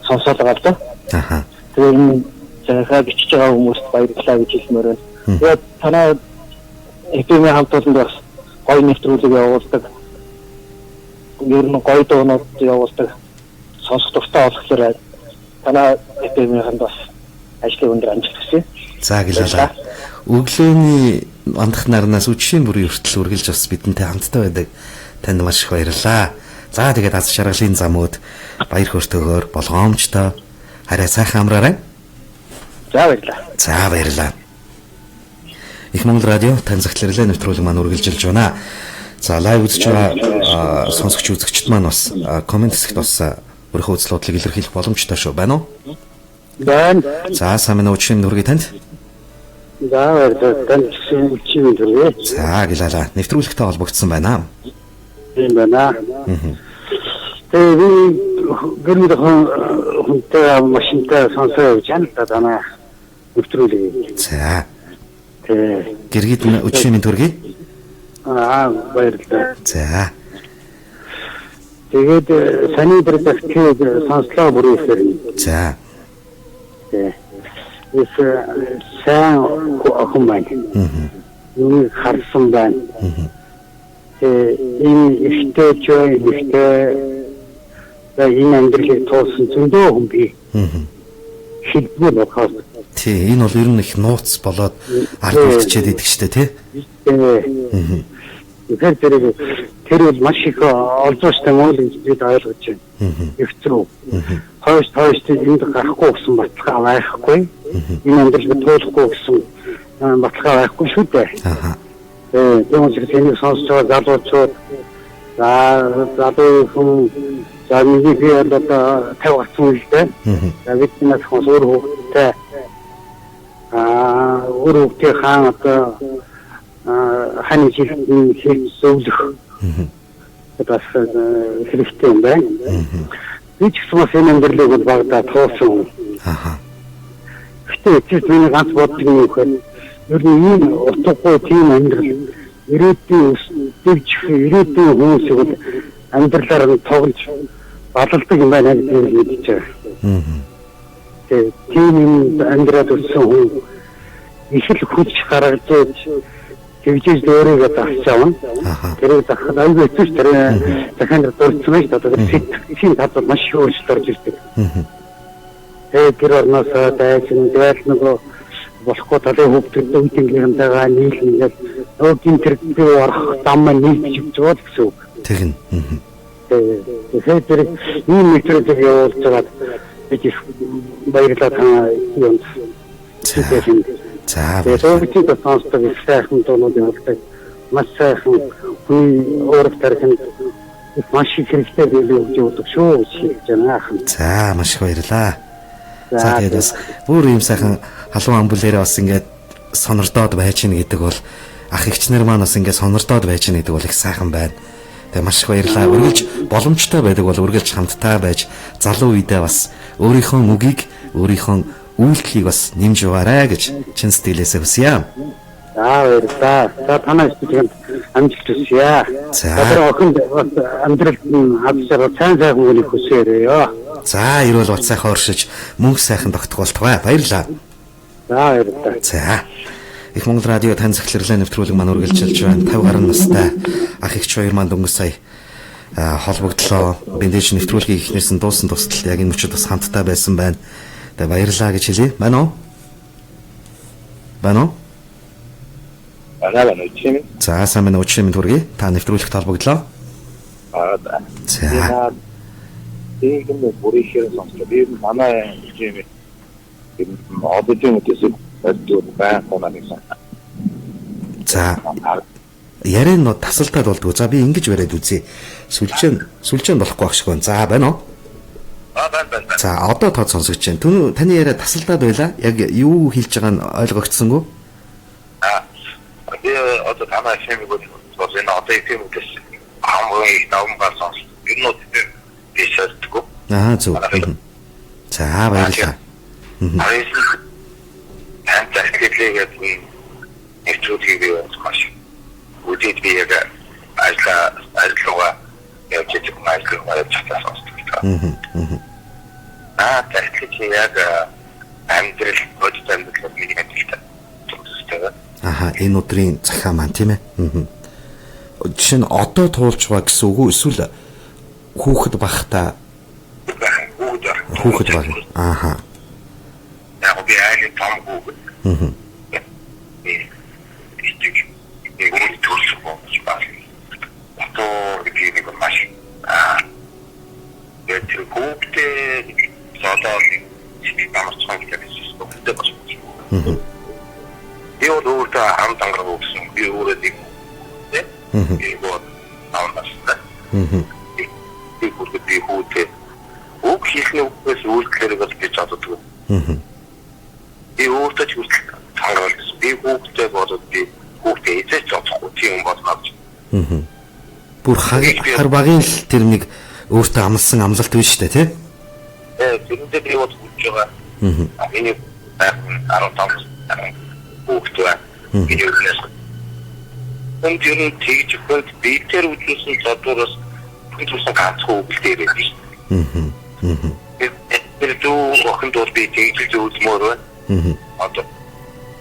Speaker 6: сонсоод байгаа л да. Тэр энэ захиалга бичиж байгаа хүмүүст баярлалаа гэж хэлмээр байна. Тэгээд танаа эпимийн хамт олонд бас гоё нэвтрүүлэг явуулдаг. Ер нь гоё дуунууд явуулдаг. Сонсох дуртай болохоор танаа эпимийн хамт бас ажлын өндөр амжилт хүсье.
Speaker 5: За гэлээ. Өглөөний андах нарнаас үдшийн бүрийн хүртэл үргэлж бас бидэнтэй хамтдаа байдаг. Танд маш их баярлалаа. За тэгээд аз жаргалын замууд баяр хөөртэйгээр болгоомжтой хараа сайхан амраарай.
Speaker 6: За баярлалаа.
Speaker 5: За баярлалаа. Их Монгол радио тань захирлаа нэвтрүүлэг маань үргэлжилж байна. За лайв үзэж байгаа сонсогч үзэгчд маань бас комент хэсэгт бас өөрийнхөө үзлүүдлийг илэрхийлэх боломжтой шүү байна уу?
Speaker 6: Байна.
Speaker 5: За сайн байна уу чинь нүргээ танд?
Speaker 6: За баярлалаа. Чимээ төрөө.
Speaker 5: За гэлээ. Нэвтрүүлэгтэй холбогдсон байна.
Speaker 6: Тийм байна. Тэгээд гэрмэд хүнтэй машинтай сонсоо явж байна. Танаа нэвтрүүлэг.
Speaker 5: За. Гэргид өчигний төргий?
Speaker 6: Баярлалаа.
Speaker 5: За.
Speaker 6: Тэгээд саний продактыг сонслоо бүрээсээр.
Speaker 5: За.
Speaker 6: Эс сайн охин байна. Нэг харсан байна. Энэ ихтэй чой ихтэй энэ амьдралыг тоосон зөндөө хүн би. Хилбэр болохоос.
Speaker 5: Тий, энэ бол ер нь их нууц болоод ард үлдчихэд идэг штэ тий. Тэр бол маш их олзууштай мөн гэж бид ойлгож байна. Өвчрөө. Хойш энд гарахгүй гэсэн баталгаа байхгүй. Энэ амьдрал туулахгүй гэсэн
Speaker 6: баталгаа байхгүй шүү дээ.
Speaker 5: Аха.
Speaker 6: Тийм учраас энийг сонсож байгаа залуучууд залуу хүн за нэг одоо 50 гарсан үедээ бид нас хосоор хөвгтэй өөрөөгөө хаан одоо хань хийх зөвлөх бас хэрэгтэй юм байна. Би ч гэсэн энэ амьдралыг бол багтаа тоосон.
Speaker 5: Аха.
Speaker 6: Гэтэ эцэст миний ганц боддог юм хэрэг ер нь ийм утгагүй тийм амьдрал ирээдүйн ирээдүйн хүмүүсийг амьдралаар нь тоглож балалдаг юм байна гэж мэдэж байгаа. Тийм юм амьдраад өссөн хүн их л хүч гаргаж тэгжээж өөрийгөө дасч авна. Тэрийг дахад аюул өчөж тэр дахин дурдсан байж одоо сэтгэлийн талд маш их өөрчлөлт орж ирдэг. Тэр орноос дайсан дээл нөгөө болохгүй талын хөвгдөд үеийнхэнтэйгээ нийлнгээд өөрийн тэрэгтэй орох дам нийлж явж гэсэн үг.
Speaker 5: Тэгнь.
Speaker 6: Тэгэхээр тэр ийм мэдрэлийг явуулж байгаа бид их баярлалаа тань юм.
Speaker 5: За.
Speaker 6: Тэгээд сонсдог их сайхан дуунууд явуулдаг. Маш сайхан хүний өөрөөр тархинд маш их хэрэгтэй биелүүлж явуулдаг шүү гэж байна.
Speaker 5: За, маш их баярлалаа. За тэгээд бас бүр ийм сайхан халуун амбулээрээ бас ингээд сонирдоод байж гин гэдэг бол ах эгч нар маань бас ингээд сонирдоод байж гин гэдэг бол их сайхан байна. Тэгээд маш их баярлалаа. Үргэлж боломжтой байдаг бол үргэлж хамтдаа байж залуу үедээ бас өөрийнхөө мөгийг өөрийнхөө үйлдэлийг бас нэмж яваарай гэж чин сэтгэлээсээ хүсье.
Speaker 6: За баярлалаа. За танаас бидэнд амжилт хүсье.
Speaker 5: За.
Speaker 6: Тэр охин амьдралд нь хавсаар сайн сайхан үнийг хүсээрээ.
Speaker 5: За, эрүүл бат сайхан оршиж мөнх сайхан тогтох болтугай. Баярлалаа.
Speaker 6: За баярлалаа.
Speaker 5: За. Их Монгол радио тань захирлын нэвтрүүлэг маань үргэлжилж байна. 50 гаруй настай ах эгч хоёр маань дөнгөж сая холбогдлоо. Бэндэж нэвтрүүлгийг ихнээс нь дуусан тусдал яг энэ мөчөд бас хамтдаа байсан байна. Тэгээ баярлалаа гэж хэлье. Байна уу? Байна уу?
Speaker 6: Баярлалаа нүчим.
Speaker 5: За, сайн байна уу чинь түргий. Та нэвтрүүлэгт холбогдлоо. За.
Speaker 6: Тэгээд бүрийхээр сонсдог. Би манай юм одоогийн үдээс байна.
Speaker 5: За. Ярен нь тасалдаад болдгоо. За би ингэж бариад үзье. Сүлжээ болохгүй ах шиг байна. За байна уу?
Speaker 7: байна.
Speaker 5: За одоо тод сонсогч байна. Таны яриа тасалдаад байла. Яг юу хэлж байгаа нь ойлгогдсонгүй?
Speaker 7: Би одоо танаа хэмээг бол энэ одоо ийм үдээс хамгийн давмгар сонс. Энэ нь би шалтгагүй.
Speaker 5: Зөв. За баярлалаа.
Speaker 7: Тань захирлээгээд нэвтрүүлгийг би маш үдээд би яг ажлаа явж чадсан сонсдог. Тэгэхээр яг амьдрал бодит амьдрал миний амьдралтай төгсдөг.
Speaker 5: Энэ өдрийн захаа маань тийм ээ. Жишээ нь одоо туулж байгаа гэсэн үг үү? Эсвэл хүүхэд багтаа хүүхэд баг.
Speaker 7: Яг би айлын том хүүхэд. Ik moet het toevoegen spelen. Dat ik niet meer machine. Het hoogte zou dan niet meer waarschijnlijk is ook de pas. Die wordt daar aan het aangeroepen. Die wordt die. Die wordt anders. Die wordt die hoogte. Ook hier nu is hoe krijgen wat je zou doen. Die hoogte is aangeroepen. Die hoogte wordt die. Хүүхдээ зоцох тийм болоод.
Speaker 5: Бүр хар багын л тэр нэг өөртөө амлсан амлалт биш үү те?
Speaker 7: Тэрнээ би бод хүч байгаа. Миний 15 хүүхдээ миний үгнээс. Өндөр тийж хөт би тэр үдсэн задуураас түүсэн ганцхан хүүхдээ ирээд биш. Тэр дүү охин дуу би тийж үзмөр байна. Одоо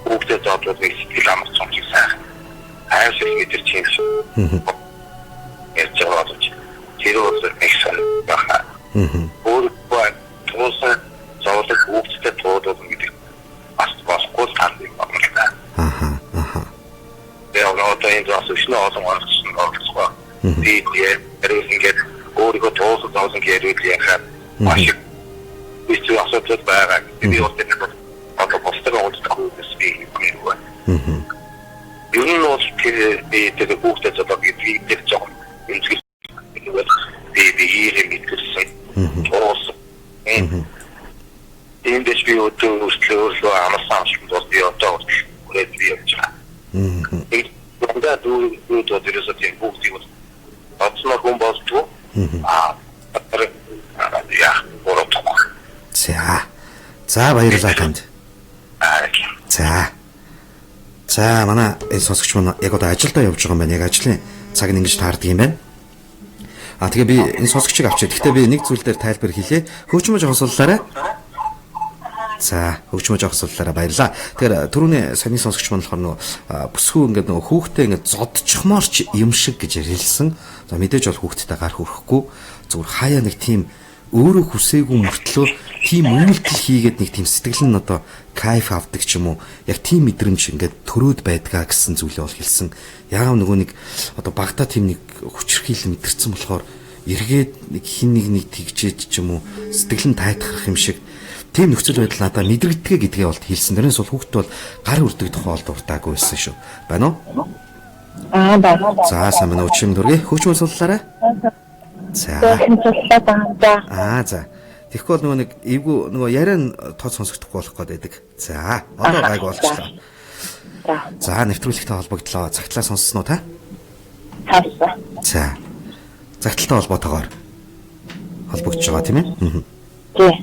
Speaker 7: хүүхдээ задуур би сэтгэл амарсан ч сайхан. Хайрс мэдэр чинь. Яаж яваад ч тэр бол экшн баха. Өөрөөр тоосон зовлог хүүхдээ туудаад гэдэг. Бас тань байна. Яг одоо энэ засвч нь олон орсон орсон. Би яг өөрийгөө тоосон гэрэл яхаа. Маш их асуудал байгаа. Би одоо постэр оолдох би юм. Ер нь бол би тэгээд хүүхдэд одоо гэдэг жоо энэ би ийм мэдэрсэн. Тоос. Эндээс би өөрчлөлөө амарсан шиг бол би одоо үрээд би явж байгаа. Энд дүү дээрээс тийм бүгдийг атсна хүн болтгоо. Я боротоо.
Speaker 5: За баярлалаа танд. За манай энэ сонсогч маань яг одоо ажилдаа явж байгаа юм байна. Яг ажлын цаг нь ингэж таардаг юм байна. Тэгээ би энэ сонсогчийг авчаа. Гэхдээ би нэг зүйл дээр тайлбар хийлээ. Хөгжмөж хосоллаарай. За, хөгжмөж хосоллаарай баярлаа. Тэгэхээр түрүүний саний сонсогч маань болохоор нөгөө бүсгүй ингээд нөгөө хүүхдээ ингээд зодчихмоорч юм шиг гэж хэлсэн. За мэдээж бол хүүхдтэй гар хүрхгүй. Зүгээр хаяа нэг тийм өөрөө хүсээгүй мөртлөө тийм үйлдэл хийгээд нэг тийм сэтгэл нь одоо кайф авдаг ч юм уу. Яг тийм мэдрэмж ингээд төрөөд байдгаа гэсэн зүйлээ бол хэлсэн. Яагаад нөгөө нэг одоо багтаа тийм нэг хүчрхийл мэдэрсэн болохоор эргээд нэг хин нэг тэгжээд ч юм уу сэтгэл нь тайтгарх юм шиг тийм нөхцөл байдал надад мэдрэгдэгэ гэдгээ бол хэлсэн. Тэрнээс бол хүүхд бол гар үрдэг тухай бол дуртаагүй байсан шүү. Байна уу?
Speaker 2: Байна.
Speaker 5: За сайн байна уу чим дүргээ хөгжмөл сууллаарай. За. За. Тэгэхгүй бол нөгөө нэг эвгүй нөгөө яриан тод сонсогдохгүй болох гээд байдаг. За. Одоо гайг болчихлоо. За, нэвтрүүлэгтэй холбогдлоо. Цагтлаа сонссноо та?
Speaker 2: Сонссон.
Speaker 5: За. Цагталтай холбоотойгоор холбогдож байгаа тийм ээ?
Speaker 2: Тийм.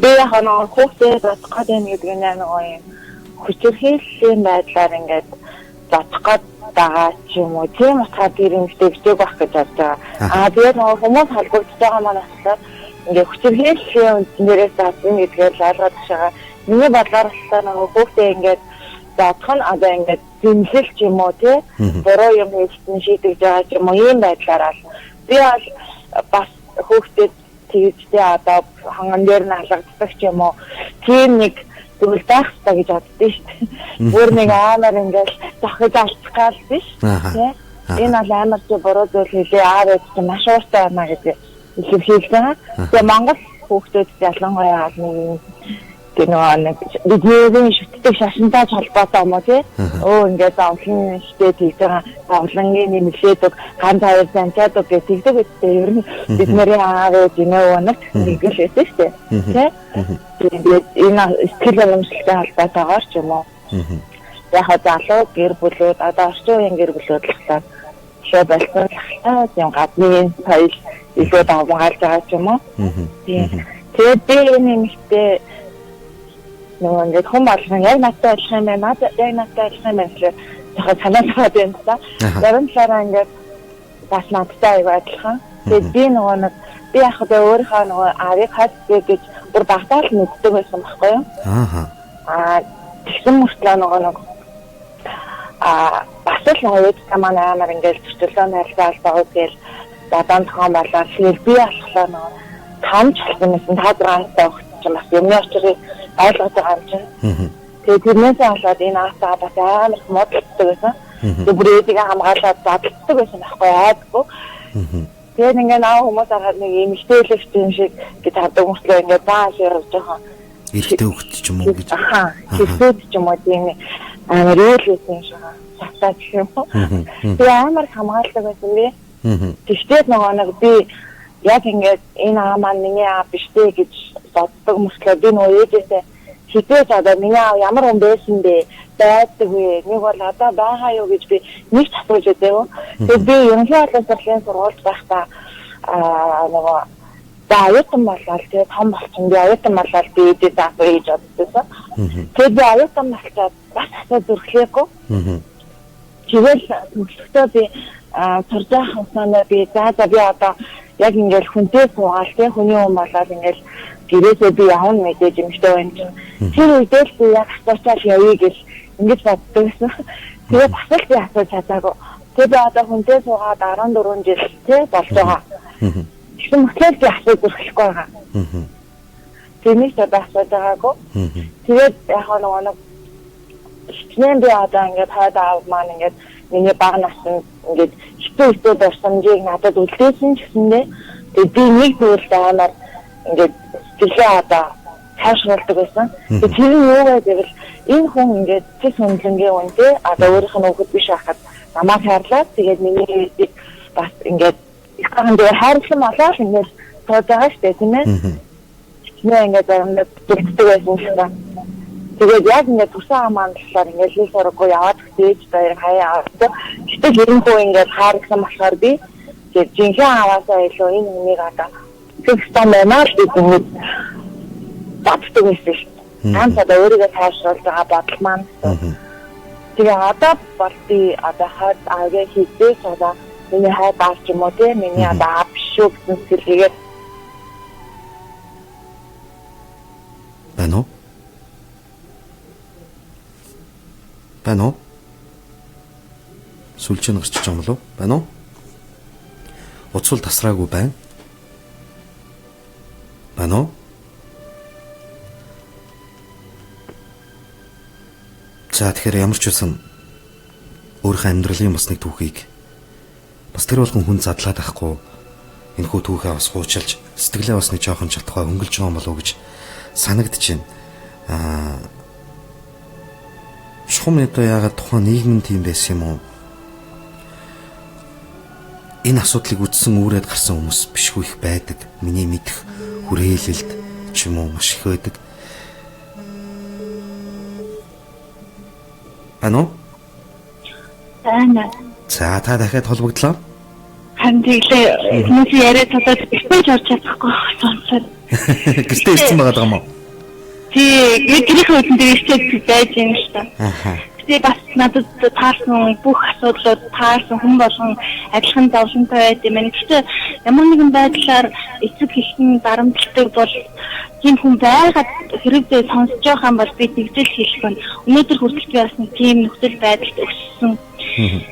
Speaker 2: Би ханаа хүүхдээ бодох гэдэг нэг нөгөө юм хүчирхийллийн байдлаар ингээд бодох байгаа ч юм уу тийм утгаар дэрэмжтэй бичээг байх гэж бодож байгаа. Тэгээд нөгөө хүмүүс холбогдож байгаа манаас ингээд хүчирхийллийн үнднээрээс заасан гэдгээр ойлгоод байгаа. Миний бодлоор нөгөө хүүхдээ ингээд бодох нь одоо ингээд зэмлэл ч юм уу тий буруу юм хэлсэн шийдэж байгаа ч юм уу ийм байдлаар ал би бол бас хүүхдэд тэгжтэй одоо ханган дээр нь алгаддаг ч юм уу тийм нэг зүйл байх хэрэгтэй гэж боддөө шүү дээ. Бүр нэг амар ингээд зохиж алцгаал биш тий энэ бол амар чи буруу зүйл хэлээ аав ээж чи маш ууртай байна гэдэг илэрхийлсэн. Тэгээ Монгол хүүхдүүд ялангуяа нэг нэг видеогийн шүтдэг шашинтайч холбоотой юм уу тий? Ингээд зовлон шитэй тэгж байгаа зовлонгийн нэмэлээдэг ганц хоёр занчаадаг гэдэг үгтэй ер нь бидний аав ээж нөөөнөд нэг л байсан шүү дээ. Тий? Тэгээд энэ сэтгэл хөдлөлтэй холбоотойгоор ч юм уу. Яг залуу гэр бүлүүд одоо орчин үеийн гэр бүлүүд л болохоор шоо болсон юм гадны соёл илүү давмгаалж байгаа ч юм уу. Тэгээд би энэ нэмэлтээ нөгөө ингээд хүн болгон яг надтай ажиллах юм байна. Яг надтай ажиллах юм байна гэхээр жоохон санаасаа байна та. Зарим талаараа ингээд бас надтай аяг адилхан. Тэгээд би нөгөө нэг би яг одоо өөрийнхөө нөгөө авиг хатдаг гэж бүр багтаал мэддэг байсан байхгүй юу? Тэгсэн мөртлөө нөгөө нэг бас л нөгөө ээж тамаа амар ингээд зөрчилөө найрсаал байгаа тэгэл бадан тоон болоод тэгэл би болохоор нөгөө тамч хэлсэн та дураатай өгч юм бас юмны очрыг ойлгож байгаа юм чинь. Тэгээд тэрнээс болоод энэ аасаа бас амар модддаг байсан. Тэгээд бүр ээжигээ хамгаалаад заддаг байсан байхгүй айдгүй. Тэгээд ингээд наа хүмүүс ахаад нэг юм ихтэйлэгч юм шиг гэж хардаг мөртлөө ингээд бааш ярж байгаа.
Speaker 5: Эртээ өгч ч юм уу гэж.
Speaker 2: Хэрвээ ч юм уу тийм амар үйлсэн шиг шатаа гэх юм уу. Тэгээд амар хамгаалдаг байсан би. Тэгтээ нөгөө нэг би яг ингээд энэ аа маань миний аа биш дээ гэж боддог мөртлөө би нөгөө ээжээсээ хитэж одоо миний аа ямар хүн байсан бэ байдаг вэ нэг бол одоо байгаа юу гэж би нэг асууж өгдөө. Тэгээд би ерөнхий боловсролын сургуульд байхдаа нөгөө аюутан болоод тэгээд том болчихсон би аюутан болоод би ээжээ асууя гэж боддоосоо. Тэгээд би аюутан болчиход бас асуу зүрхлээгүй. Тэгэл мөчлөختөө би сурж байгаа хамсанаа би за би одоо яг ингээд хүнтэй суугаал тий хүний хүн болоод ингээд гэрээсээ би явна мэдээж юм шүү дээ энэ. Тэр үедээ би яг асуучаал явъя гэж ингэж боддог гэсэн. Тэгээд бас л би асууж чадаагүй. Тэгээд би одоо хүнтэй суугаад 14 жил тий болж байгаа. Тэгсэн мэтэл би асууж өрхөхгүй байгаа. Тэнийг ч одоо асууж байгаагүй. Тэгээд яг нэг хичнээн би одоо ингээд хаад аав маань ингээд миний баг наснд ингээд хитүү дурсамжийг надад үлдээсэн ч гэсэндээ тэгээд би нэг зүйлд амар ингээд сэтгэлээ одоо
Speaker 8: хайшруулдаг байсан. Тэр нь юу вэ гэвэл энэ хүн ингээд цэс хөндлөнгийн үнтэй одоо өөрийнх нь хүүхэд биш байхад намайг хайрлаад тэгээд миний бас ингээд их ган дээр хайрлсан болоо ингээд тоож байгаа шүү дээ тийм ээ. Нэ ингээд заримдаа дурддаг байсан юм шиг. Тэгээд яг ингээд тусан амаандлаар ингээд л сургуу яваад гэж баяр хаяа аваад гэтэл энэ хүн ингээд хайрлсан болохоор би тэгээд жинхэнэ аваасаа илүү энэ хүнийг одоо фикстан байна л гэдэг батдаг байсан шүү дээ. Ганцаа өөрийгөө тайвшруулж байгаа бодол маань. Тэгээ одоо бол би одоо хаад аагаа хийдээс одоо миний хайд авч юм уу те миний одоо аав шүү гэсэн сэтгэлгээд
Speaker 5: байна уу? Байна уу? Сүлжээ гарч байгаа юм болов? Байна уу? Уцвал тасраагүй байна. Байна уу? За тэгэхээр ямар ч үсэн өөрийнхөө амьдралын бас нэг түүхийг бас тэр болгон хүн задлаад байхгүй энэ хүү түүхээ бас хуучилж сэтгэлээ бас нэг жоохон чадхаа өнгөлж байгаа юм болов уу гэж санагдаж байна. Шугам нэдэ яагаад тухайн нийгэм тийм байсан юм уу? Энэ асуудлыг үтсэн үүрээд гарсан хүмүүс бишгүй их байдаг. Миний мэдэх хүрээлэлд ч юм уу маш их байдаг. Ано?
Speaker 2: Ана.
Speaker 5: За та дахиад холбогдлоо.
Speaker 2: Харин тэглээ хүмүүс яриад талаад битэж орж чадахгүй сонсоод.
Speaker 5: Гэртээ ирсэн байгаа юм уу?
Speaker 2: Тий, гэрийн хөдөлгөөн дээр байж юм л та. Тэгээ бас надад таарсан бүх асуудлууд таарсан хүн болгон адилхан давшинтай байд юм. Гэхдээ ямар нэгэн байдлаар эцэг хэлхэн дарамтлагдаг бол тийм хүн байгаад хэрэгдээ сонсож байгаа юм бол би тэгжэл хэлэх нь өнөөдөр хүртэл би бас нэг тийм нөхцөл байдалд өссөн.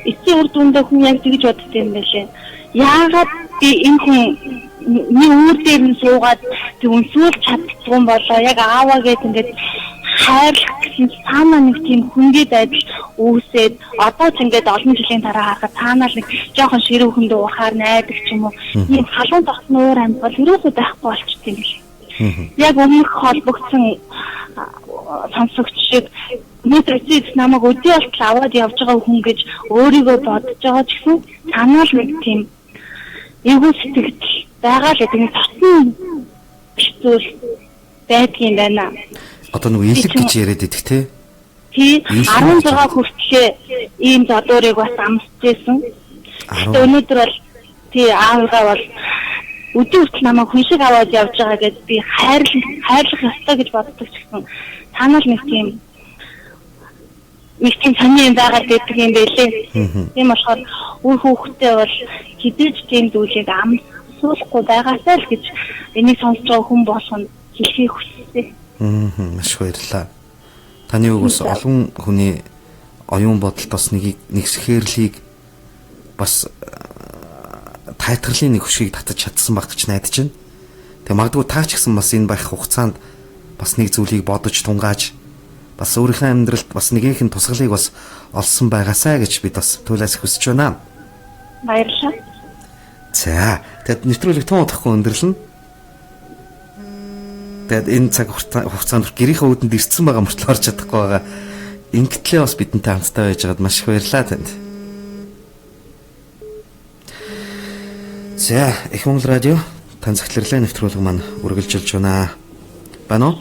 Speaker 2: Эцсийн үр дүндээ хүн яг тэгж боддог юм байлээ. Яагаад би энэ хүн нэг үүр дээр нь суугаад тэг үнсүүлж чаддгүй болоо яг ааваа гэдэг ингээд хайрлах гэсэн цаанаа нэг тийм хүндэт байдал үүсээд одоо ч ингээд олон жилийн дараа харахад цаанаа нэг жоохон ширүү хөндөө ухаар найдаг ч юм уу ийм халуун тогтсон уур амьд бол ерөөсөө байхгүй болчихсон юм лээ. Яг өмнөх холбогдсон сонсогч шиг нэтрэтс намайг өдөө болтол аваад явж байгаа хүн гэж өөрийгөө бодож байгаа ч гэсэн цаанаа л нэг тийм эвгүй сэтгэл байгаа л гэдэг нь татсан зүйл байдгийн байна.
Speaker 5: Одоо нэг илэг гэж яриад идэх те.
Speaker 2: Тий 16 хүртлээ ийм зодуурыг бас амсчихсэн. Өнөөдөр бол тий аавгаа бол өдөө хүртэл намайг хүн шиг аваад явж байгаа гэж би хайрлах ёстой гэж боддог ч гэсэн танаа л нэг тийм сони юм байгаа гэдэг юм байлээ. Тийм болохоор үр хүүхдээ бол хідэж тийм зүйлийг амсуулахгүй байгаасаа л гэж энийг сонсож байгаа хүн болгоно хэлхийг хүссэн.
Speaker 5: Маш баярлалаа. Таны үгээс олон хүний оюун бодолд бас нэг сэхэрлийг бас тайтгарлын нэг хөшгийг татаж чадсан байх гэж найдаж байна. Тэгээ магадгүй таа ч гэсэн бас энэ байх хугацаанд бас нэг зүйлийг бодож тунгааж бас өөрийнхөө амьдралд бас нэгийнх нь тусгалыг бас олсон байгаасаа гэж бид бас туйлаас хүсэж байна.
Speaker 2: Баярлалаа.
Speaker 5: За, тэгэд нэвтрүүлэг тун удахгүй өндөрлөн. Тэгээд энэ цаг хугацаанд гэрийнхээ үүдэнд ирсэн байгаа мөртлөө орж чадахгүй байгаа. Ингэтлээ бас бидэнтэй хамтдаа байж байгаад маш их баярлалаа танд. За, Их Монгол радио тань цагтларлаа нэвтрүүлэг маань үргэлжилж байна. Байна уу?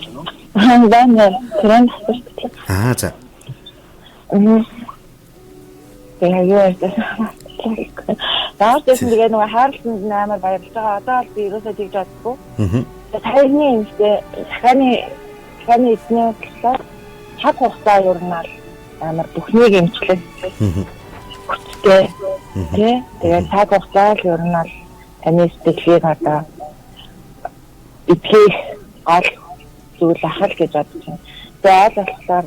Speaker 8: байна. Тэрэн хэвчээ.
Speaker 5: За.
Speaker 8: Тэгээ юу яасан? Даашлын тэгээ нэг хайрланд амар баярлж байгаа. Одоо л би ерөөсөө тэгж боддгоо. Тайны юмшээ ханы эзний талаар цаг хугацаа юу нээр амар бүхнийг эмчлээ. Тэгээ цаг хугацаа юу нээр таны сэтгэлийг одоо итгэх гол зүйл ахал гэж бодож байна. Тэгээ аль болохоор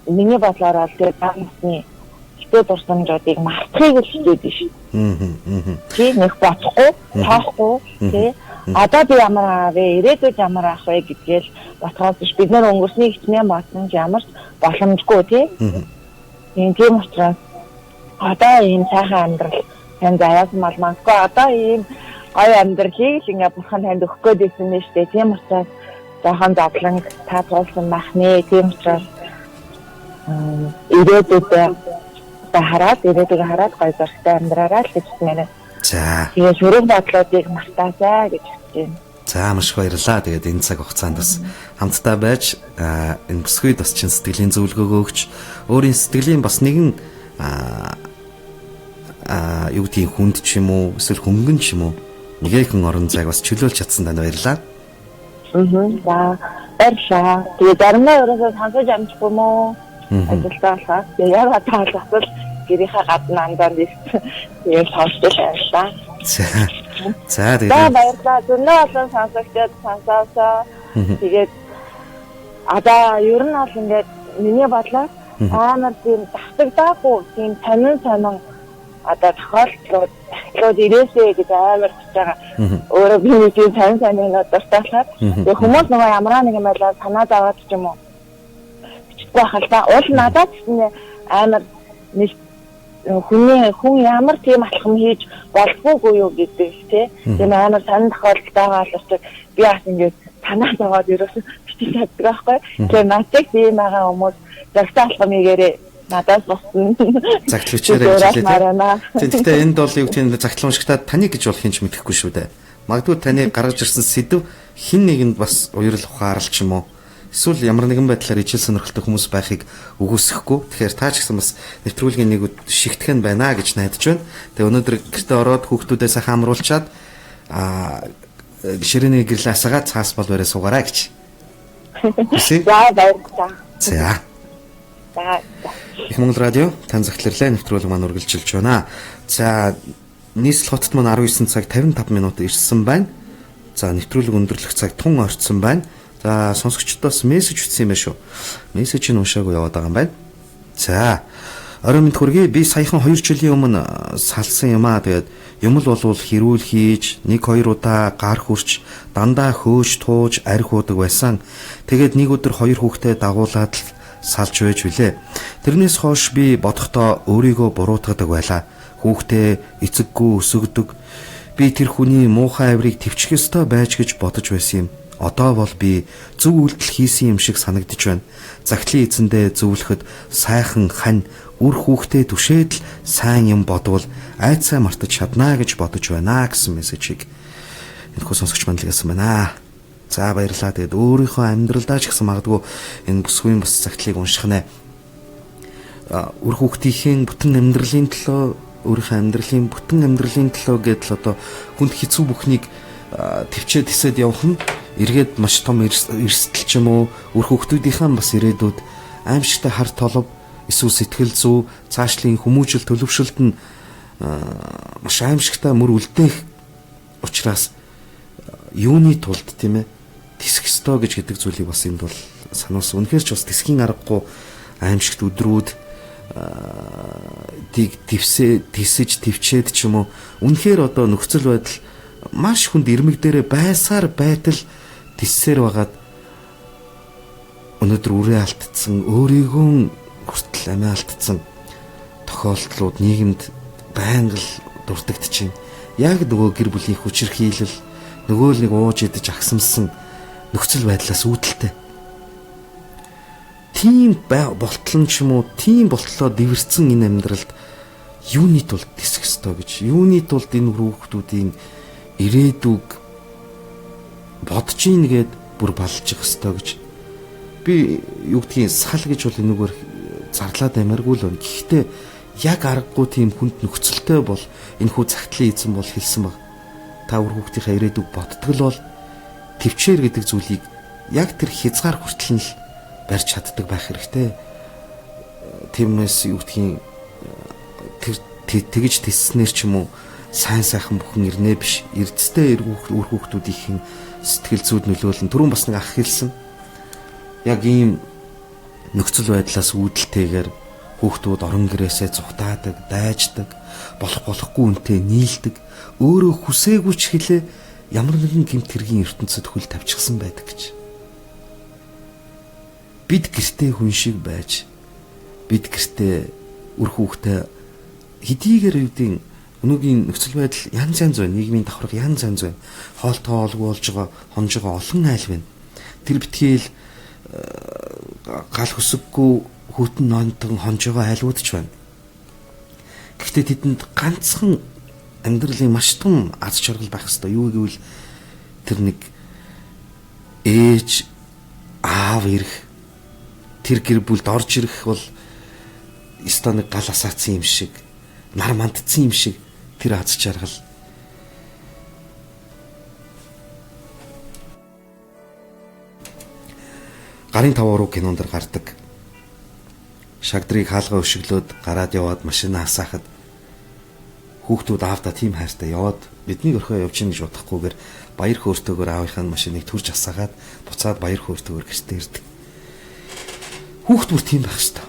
Speaker 8: миний бодлоор бол тэгээ багсны ихтэй дурсамжуудыг мартахыг л хэлээд байна шүү. Чи нэг бодохгүй, тоохгүй тий. Одоо би ямар аавэ, ирээдүйд ямар ах вэ гэдгээл батгаас бид нар өнгөрсний хичнээн бодсон ч ямар ч боломжгүй тий. Тийм учраас одоо ийм сайхан амьдрал тань заяасан бол магадгүй одоо ийм гоё амьдралыг ингээ бурхан танд өгөх гээд байсан нь шүү дээ. Тийм учраас жоохон зовлон та туулсан байх нэ. Тийм учраас ирээдүйдээ хараад гоё зургтай амьдраарай л гэж хэлмээр.
Speaker 5: За.
Speaker 8: Тэгээ шүрэг бодлоодыг мартаасаа гэж хэлж байна.
Speaker 5: За маш баярлалаа. Тэгээд энэ цаг хугацаанд бас хамтдаа байж энэ бүсгүйд бас чин сэтгэлийн зөвлөгөө өгч өөрийн сэтгэлийн бас нэгэн юу гэдгийг хүнд ч юм уу эсвэл хөнгөн ч юм уу нэгэн орон зайг бас чөлөөлж чадсан танд баярлалаа.
Speaker 8: За баярлалаа. Тэгээ заримдаа ерөөсөө сонсож амжихгүй юм уу? Ажилтаа болохоор тэгээ яг таалагдвал гэрийнхээ гадна андаад ирсэн. Тэгээ сонсож байлаа. За
Speaker 5: тэгээд
Speaker 8: баярлалаа. Зөндөө олон сонсогчдод сонсоосоо тэгээд ер нь бол ингээд миний бодлоор амар тийм давтагдаагүй тийм сонин тохиолдлууд ирээсэй гэж амар гэж байгаа. Өөрөө би нэг тийм сонин дуртаалаад тэгээ хүмүүс нөгөө ямар нэгэн байлаа санаа зовоод ч юм уу бичдэг байхaltaа уул надад ч амар нэг хүн ямар тийм алхам хийж болдгоогүй юу гэдэг тий. Тийм амар сонин тохиолдолтойгоо болчихсон. Би бас ингээд санаа зовоод ерөөсөө бичиж чаддаг байхгүй. Тэгээ надад тийм байгаа хүмүүс загтаа алхамыгээрээ надаас босна.
Speaker 5: Загтлагчаараа хэлээ. Тэгэхдээ энд бол юу гэдэг нь загтламжтаад таныг гэж болох юм ч мэдэхгүй шүү дээ. Магадгүй таны гаргаж ирсэн сэдв хин нэгэнд бас уярал ухаарал ч юм уу. Эсвэл ямар нэгэн байдлаар ижил сонирхолтой хүмүүс байхыг үгүйсэхгүй. Тэгэхээр та ч гэсэн бас нэвтрүүлгийн нэг шигтгэн байна гэж найдаж байна. Тэгээ өнөөдөр гэртээ ороод хүүхдүүдээ сайхан амруулчаад гişэрийн гэрлээ асаагаад цаас бол барай суугаарай гэж.
Speaker 8: За баярлалаа.
Speaker 5: За. Их Монгол радио тань захирлаа нэвтрүүлэг маань үргэлжилж байна. За нийслэл хотод маань 19 цаг 55 минут ирсэн байна. За нэвтрүүлэг өндөрлөх цаг тун орцсон байна. За сонсогчдоос мессеж бичсэн юм байна шүү. Мессежийг уншаагүй яваад байгаа юм байна. За орой мэнд хүргэе. Би саяхан 2 жилийн өмнө салсан юм аа. Тэгээд юм л болвол хэрүүл хийж 1-2 удаа гар хурч дандаа хөөж тууж арх уудаг байсан. Тэгээд нэг өдөр 2 хүүхдээ дагуулад л салж байж билээ. Тэрнээс хойш би бодохдоо өөрийгөө буруутгадаг байлаа. Хүүхдээ эцэггүй өсөгдөг. Би тэр хүний муухай авирыг твчих ёстой байж гэж бодож байсан юм. Одоо бол би зөв үйлдэл хийсэн юм шиг санагдаж байна. Захидлын эзэндээ зөвлөхөд сайхан хань үр хүүхдээ түшээд л сайн юм бодвол айцаа мартаж чаднаа гэж бодож байна гэсэн мессежийг энэхүү сонсогч манлигасан байна. За баярлалаа. Тэгээд өөрийнхөө амьдралдаа ч гэсэн магадгүй энэ бүсгүйн бас загтлыг унших нэ. Үр хүүхдийн бүтэн амьдралын төлөө, өөрийнхөө амьдралын бүтэн амьдралын төлөө гэдэл одоо хүнд хэцүү бүхнийг төвчээд тисэд явах нь эргээд маш том эрсдэл ч юм уу үр хүүхдүүдийнхэн бас ирээдүйд аимшигтай хар толов эсвэл сэтгэл зүй цаашлын хүмүүжил төлөвшөлт нь маш аимшигтай мөр үлдээх учраас юуны тулд тийм ээ тисэх ёстой гэж гэдэг зүйлийг бас энд бол сануулсан. Үнэхээр ч бас тисхийн аргагүй аимшигт өдрүүд тисэж твчээд ч юм уу үнэхээр одоо нөхцөл байдал маш хүнд ирмэг дээрээ байсаар байтал тиссээр байгаад өнөөдөр үрээ алдсан өөрийгөө хүртэл амиа алдсан тохиолдлууд нийгэмд байнга л дурддагчин. Яг нөгөө гэр бүлийн хүчирхийлэл нөгөө л нэг ууж идэж агсамсан нөхцөл байдлаас үүдэлтэй. Тийм болтлон ч юм уу тийм болтлоо дэвэрсэн энэ амьдралд юуны тулд тисэх ёстой гэж юуны тулд энэ хүүхдүүдийн ирээдүг бодож ийн гээд бүр балчих ёстой гэж би юу гэдгийг сал гэж бол энэгээр зарлаад амаргүй л байна. Гэхдээ яг аргагүй тийм хүнд нөхцөлтэй бол энэ хүү загтлын эзэн бол хэлсэн баг. Та үр хүүхдийнхээ ирээдүг боддог л бол төвчээр гэдэг зүйлийг яг тэр хязгаар хүртэл нь барьж чаддаг байх хэрэгтэй. Тиймээс юу гэдгийг тэр тэгж тисснээр ч юм уу сайн сайхан бүхэн ирнэ биш. Эрдэстэй үр хүүхдүүдийн сэтгэл зүйд нөлөөлөн түрүүн бас нэг ах хэлсэн. Яг ийм нөхцөл байдлаас үүдэлтэйгээр хүүхдүүд орон гэрээсээ зүхтаадаг, дайждаг, болохгүй үнтэй нийлдэг, өөрөө хүсээгүй ч хэлээ ямар нэгэн гэмт хэргийн ертөнцид хөл тавьчихсан байдаг гэж. Бид гэртээ хүн шиг байж, бид гэртээ үр хүүхдээ хэдийгээр үүдийн өнөөгийн нөхцөл байдал янз янз байна, нийгмийн давхарга янз янз байна. Хоолтой олгүй болж байгаа, хонж байгаа олон айл байна. тэр битгийл гал хөсөггүй хүтэн ноонтон хонж байгаа айлууд ч байна. Гэхдээ тэдэнд ганцхан амьдралын маш том аз жаргал байх ёстой. Юу гэвэл тэр нэг ээж аав ирэх тэр гэр бүлд орж ирэх бол өстой нэг гал асаацсан юм шиг, нар мандцсан юм шиг тэр аз жаргал. Гарын тавуу кинонд гардаг. Шагдрыг хаалгаа өшөглөөд гараад яваад машинаа асаахад хүүхдүүд аавда тийм хайртай яваад бидний өрхөө явж ийн гэж бодохгүйгээр баяр хөөртэйгээр аавынхаа машиныг түрж асаагаад буцаад баяр хөөртэйгээр гэртээ ирдэг. Хүүхд бүр тийм байх ёстой.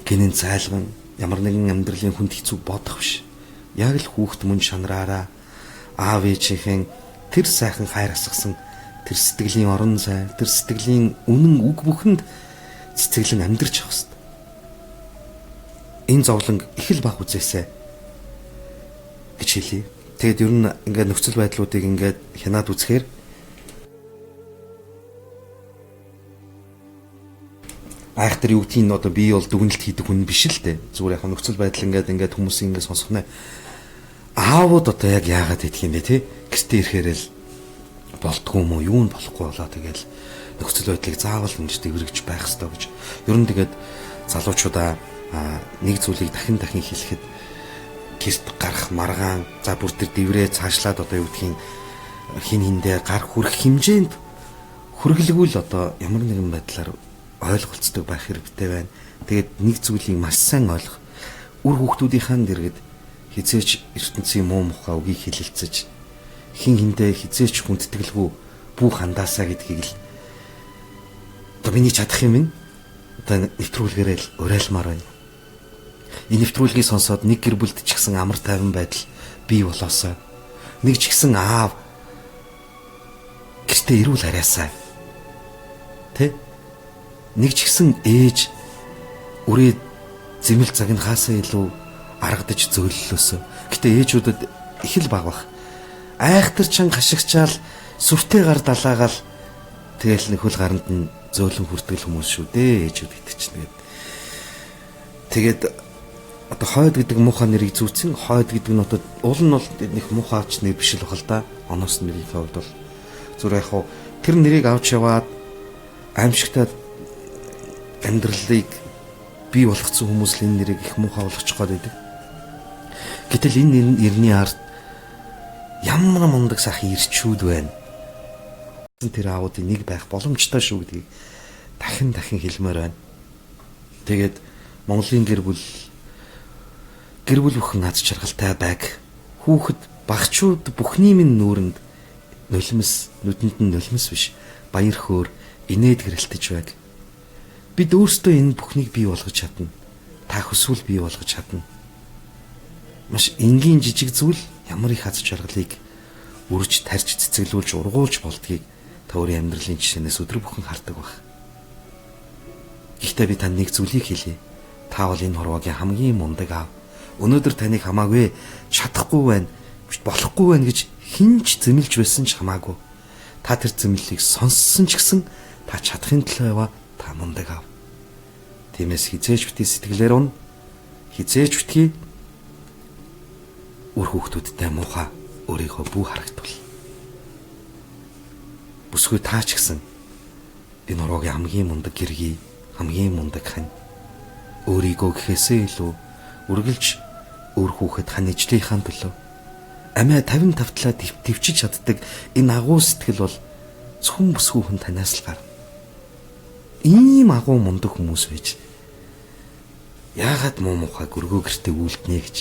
Speaker 5: Гинэн зайлган ямар нэгэн амьдралын хүнд хэцүү бодох биш. Яг л хүүхд мөн шанараараа аав ээжийнхэн тэр сайхан хайр асгасан тэр сэтгэлийн орон зай, тэр сэтгэлийн үнэн үг бүхэнд цэцэглэн амьдарч явах ёстой. Энэ зовлон их л баг үзээсэ гэж хэлье. Тэгэд ер нь ингээд нөхцөл байдлуудыг ингээд хянаад үзэхээр айхтар юу гэдгийг одоо би бол дүгнэлт хийдэг хүн биш л дээ. Зүгээр яг нөхцөл байдал ингээд хүмүүсийн ингээд сонсох нэ. Аавууд одоо яг яагаад идэх юм бэ те? Гэртээ ирэхээр л болтгүй юм уу? Юу нь болохгүй болоо тэгэл нөхцөл байдлыг заавал ингэж дэврэгж байх хэрэгтэй гэж. Ер нь тэгээд залуучуудаа нэг зүйлийг дахин хэлэхэд гэрт гарах маргаан за бүр тэр дэврээ цаашлаад одоо юу гэдгийг хин хиндэ гар хүрэх хэмжээнд хүргэлгүүл одоо ямар нэгэн байдлаар ойлголцдог байх хэрэгтэй байна. Тэгээд нэг зүйлийг маш сайн ойлгох. Үр хүүхдүүдийнхаа дэргэд хизээч ертөнцийн муу мухай үгийг хэлэлцэж хин хиндэ хизээч хүндэтгэлгүй бүх хандаасаа гэдгийг л одоо миний чадах юм одоо нэвтрүүлгээрээ л уриалмаар байна. Энэ нэвтрүүлгийг сонсоод нэг гэр бүлд ч гэсэн амар тайван байдал бий болоосоо. Нэг ч гэсэн аав гэртээ ирүүл араасаа. Тэ? Нэг ч гэсэн ээж үрээ зэмэл загнахаасаа илүү аргадаж зөөллөөсөө. Гэтэ ээжүүдэд их л баг бах. Айхтар чин хашигчаал сүртэй гар далаагаал тэгэл нэг хөл гаранд нь зөөлөн хүртгэл хүмүүс шүү дээ ээжүүд итгэж. Тэгээд одоо хойд гэдэг муухай нэрийг зүүцэн хойд гэдэг нь одоо уул нь бол нэг муухай авч нэр биш л бахал да. Оноос нэрийн хувьд бол зүгээр яг тэр нэрийг авч яваад аимшигтад амьдралыг бий болгоцсон хүмүүс л энэ нэрийг их муухай болгочих гээд байдаг. Гэтэл энэ нэрний ард ямар мундаг сайхан ирчүүд байна. Тэр аавуудын нэг байх боломжтой шүү гэдгийг дахин хэлмээр байна. Тэгээд Монголын гэр бүл бүхэн аз жаргалтай байг. Хүүхэд багчууд бүхний минь нүүрэнд нулимс нүдэнд нь нулимс биш баяр хөөр инээд гэрэлтэж байг. Бид өөрсдөө энэ бүхнийг бий болгож чадна. Та хүсвэл бий болгож чадна. Маш энгийн жижиг зүйл ямар их аз жаргалыг үрж тарж цэцэглүүлж ургуулж болдгийг та өөрийн амьдралын жишээнээс өдөр бүхэн хардаг баг. Гэхдээ би танд нэг зүйлийг хэлье. Та бол энэ хорвогийн хамгийн мундаг аав. Өнөөдөр таныг хамаагүй чадахгүй байна, болохгүй байна гэж хинч зэмлж байсан ч хамаагүй. Та тэр зэмлэлийг сонссон ч гэсэн та чадахын төлөө яваа та мундаг аав. Тиймээс хизээж битгий сэтгэлээр унь, хизээж битгий үр хүүхдүүдтэй муухай өөрийгөө бүү харагдвал. Бүсгүй таа ч гэсэн энэ хорвогийн хамгийн мундаг гэргий, хамгийн мундаг хань өөрийгөө гэхээсээ илүү үргэлж өөр хүүхэд ханижлынхаа төлөө амиа 50 тавтлаа төвчиж чаддаг энэ агуу сэтгэл бол зөвхөн бүсгүй хүн танаас л гарна. Ийм агуу мундаг хүмүүс байж яагаад муу мухай гөргөө гэртээ үлднэ гэж.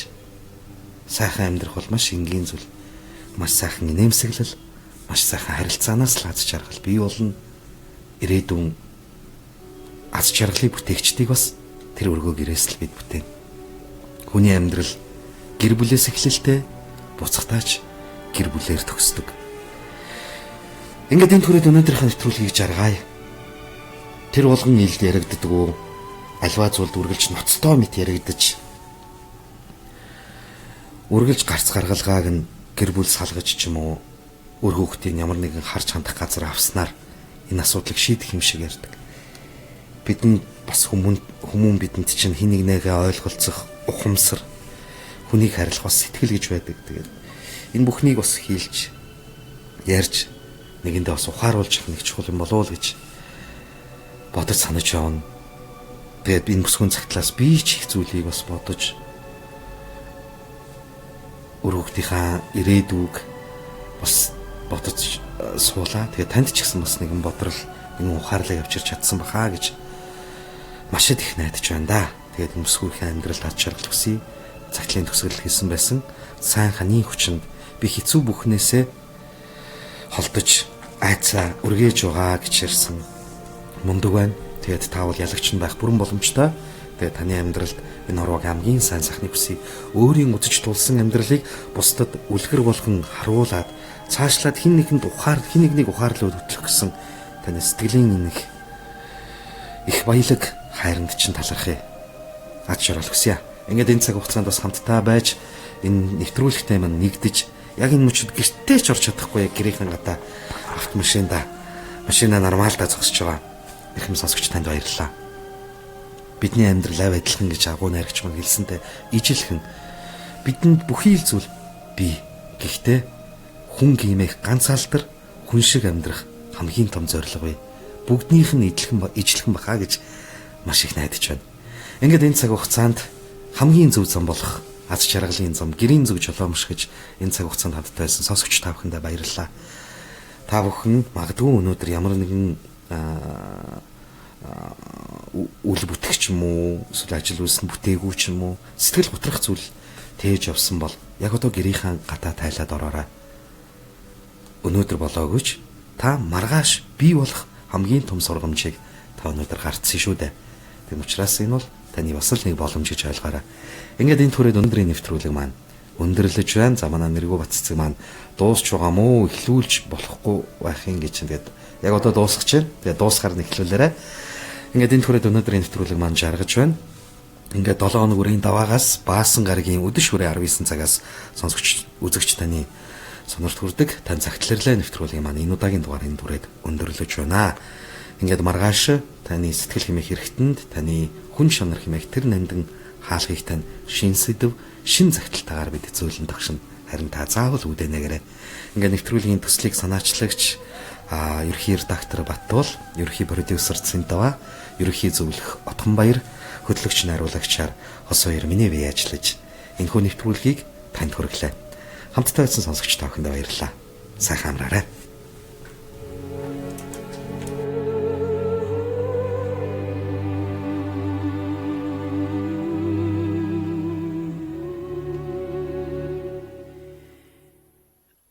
Speaker 5: Сайхан амьдрах бол маш энгийн зүйл. Маш сайхан инээмсэглэл, маш сайхан харилцаанаас л аз жаргал бий болно. Ирээдүйн аз жаргалыг бүтээгчдийг бас тэр өргөө гэрээс л бид бүтээн. Хүний амьдрал гэр бүлээс эхлэлтэй, буцахтаач гэр бүлээр төгсдөг. Ингээд энэ түрээд өнөөдрийнхээ нэвтрүүлгийг жаргая. Тэр болгон илд яригддаг уу? Альва зүйлд үргэлж ноцтой мэт яригдаж. Үргэлж гарц гаргалгааг нь гэр бүл салгаж ч юм уу өр хүүхдийн ямар нэгэн харж хандах газар авснаар энэ асуудлыг шийдэх юм шиг ярьдаг. Бидэнд бас хүмүүн бидэнд чинь хин нэг нэгээ ойлголцох, ухамсар, хүнийг харилах бас сэтгэл гэж байдаг. Тэгээд энэ бүхнийг бас хийлж ярьж нэгэндээ бас ухааруулж явах нэг чухал юм болов уу гэж бодож санаж явна. Тэгээд энэ бүсгүйн цагтлаас би ч их зүйлийг бас бодож өрөвдийнхаа ирээдүг бас бодож суулаа. Тэгээд танд ч гэсэн бас нэгэн бодрол энэ ухаарлаа явьчирч чадсан баха гэж маш их найдаж байна да. Тэгээд энэ бүсгүйн амьдралд ад шаргал төсөй цагтлын төгсгөл хийсэн байсан сайн ханы хүчинд би хэцүү бүхнээсээ холдож айцаа үргээж байгаа гэж ярьсан мундаг байна. Тэгээд таавал ялагч нь байх бүрэн боломжтой. Тэгээд таны амьдралд энэ орвог хамгийн сайн сайхныг хүсье. Өөрийн үзэж тулсан амьдралыг бусдад үлгэр болгон харуулад цаашлаад хин нэгэнд нэг ухаарлуу хөтлөх гэсэн таны сэтгэлийн их баялаг хайранд чинь талархъя. Ад шаргал хүсье. Ингээд энэ цаг хугацаанд бас хамтдаа байж энэ нэвтрүүлэгтэй маань нэгдэж яг энэ мөчөд гэртээ ч орч чадахгүй яг гэрийнхэн гадаа машина нормалдаа зогсож байгаа. Ирхэм сонсогч танд баярлалаа. Бидний амьдрал авь адилхан гэж агуу найрагч маань хэлсэнтэй ижилхэн бидэнд бүхий л зүйл бий. Гэхдээ хүн гимэх ганцаалдар хүн шиг амьдрах хамгийн том зорилго бий. Бүгднийх нь ижилхэн баха гэж маш их найдаж байна. Ингээд энэ цаг хугацаанд хамгийн зөв зам болох аз жаргалын зам, гэрийн зөв жолоомш гэж энэ цаг хугацаанд хамтдаа байсан сонсогч та бүхэндээ баярлалаа. Та бүхэн магадгүй өнөөдөр ямар нэгэн үл бүтгэж юм уу, эсвэл ажил үйлсэн бүтээгүү ч юм уу, сэтгэл готрох зүйл тээж явсан бол яг одоо гэрийнхаа гадаа тайлаад ороорой. Өнөөдөр болоогүйч та маргааш бий болох хамгийн том сургамжийг та өнөөдөр гартсан шүү дээ. Тэм учраас энэ бол таны бас л нэг боломж гэж ойлгоорой. Ингээд энэ түрээд өнөөдрийн нэвтрүүлэг маань өндөрлөж байна. За манай Мэргүү Батцэг маань дуусч байгаа мó, эхлүүлж болохгүй байхын гэж тэгээд яг одоо дуусгаж байна. Тэгээд дуусгаар нь эхлүүлээрэй. Ингээд энэ түрээд өнөөдрийн нэвтрүүлэг маань жаргаж байна. Ингээд 7 хоног үрийн даваагаас Баасан гарагийн өдөш хүрээ 19 цагаас сонсогч үзэгч таны сонорт хүрдэг. Тань цагтлэрлээ нэвтрүүлгийн маань энэ удаагийн дугаарыг түрээд өндөрлөж байна. Ингээд маргааш таны сэтгэл хэмээх хэрэгтэнд таны хүн шанар хэмээх тэр нандин хаалгыг тань шин сэдв, шин загталтайгаар бид зөөлөн тогшин. Харин та заавал үдэнэгээрэй. Ингээд нэвтрүүлгийн төслийг санаачлагч ерхий редактор Баттуул, ерхий продюсер Цэнтава, ерхий зөвлөх Отгонбаяр, хөтлөгч найруулагчаар Хос хоёр миний бие ажиллаж энэхүү нэвтрүүлгийг танд хүргэлээ. Хамтдаа байсан сонсогч та бүхэндээ баярлалаа. Сайхан амраарай.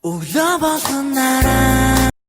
Speaker 9: Өглөө болгон нараа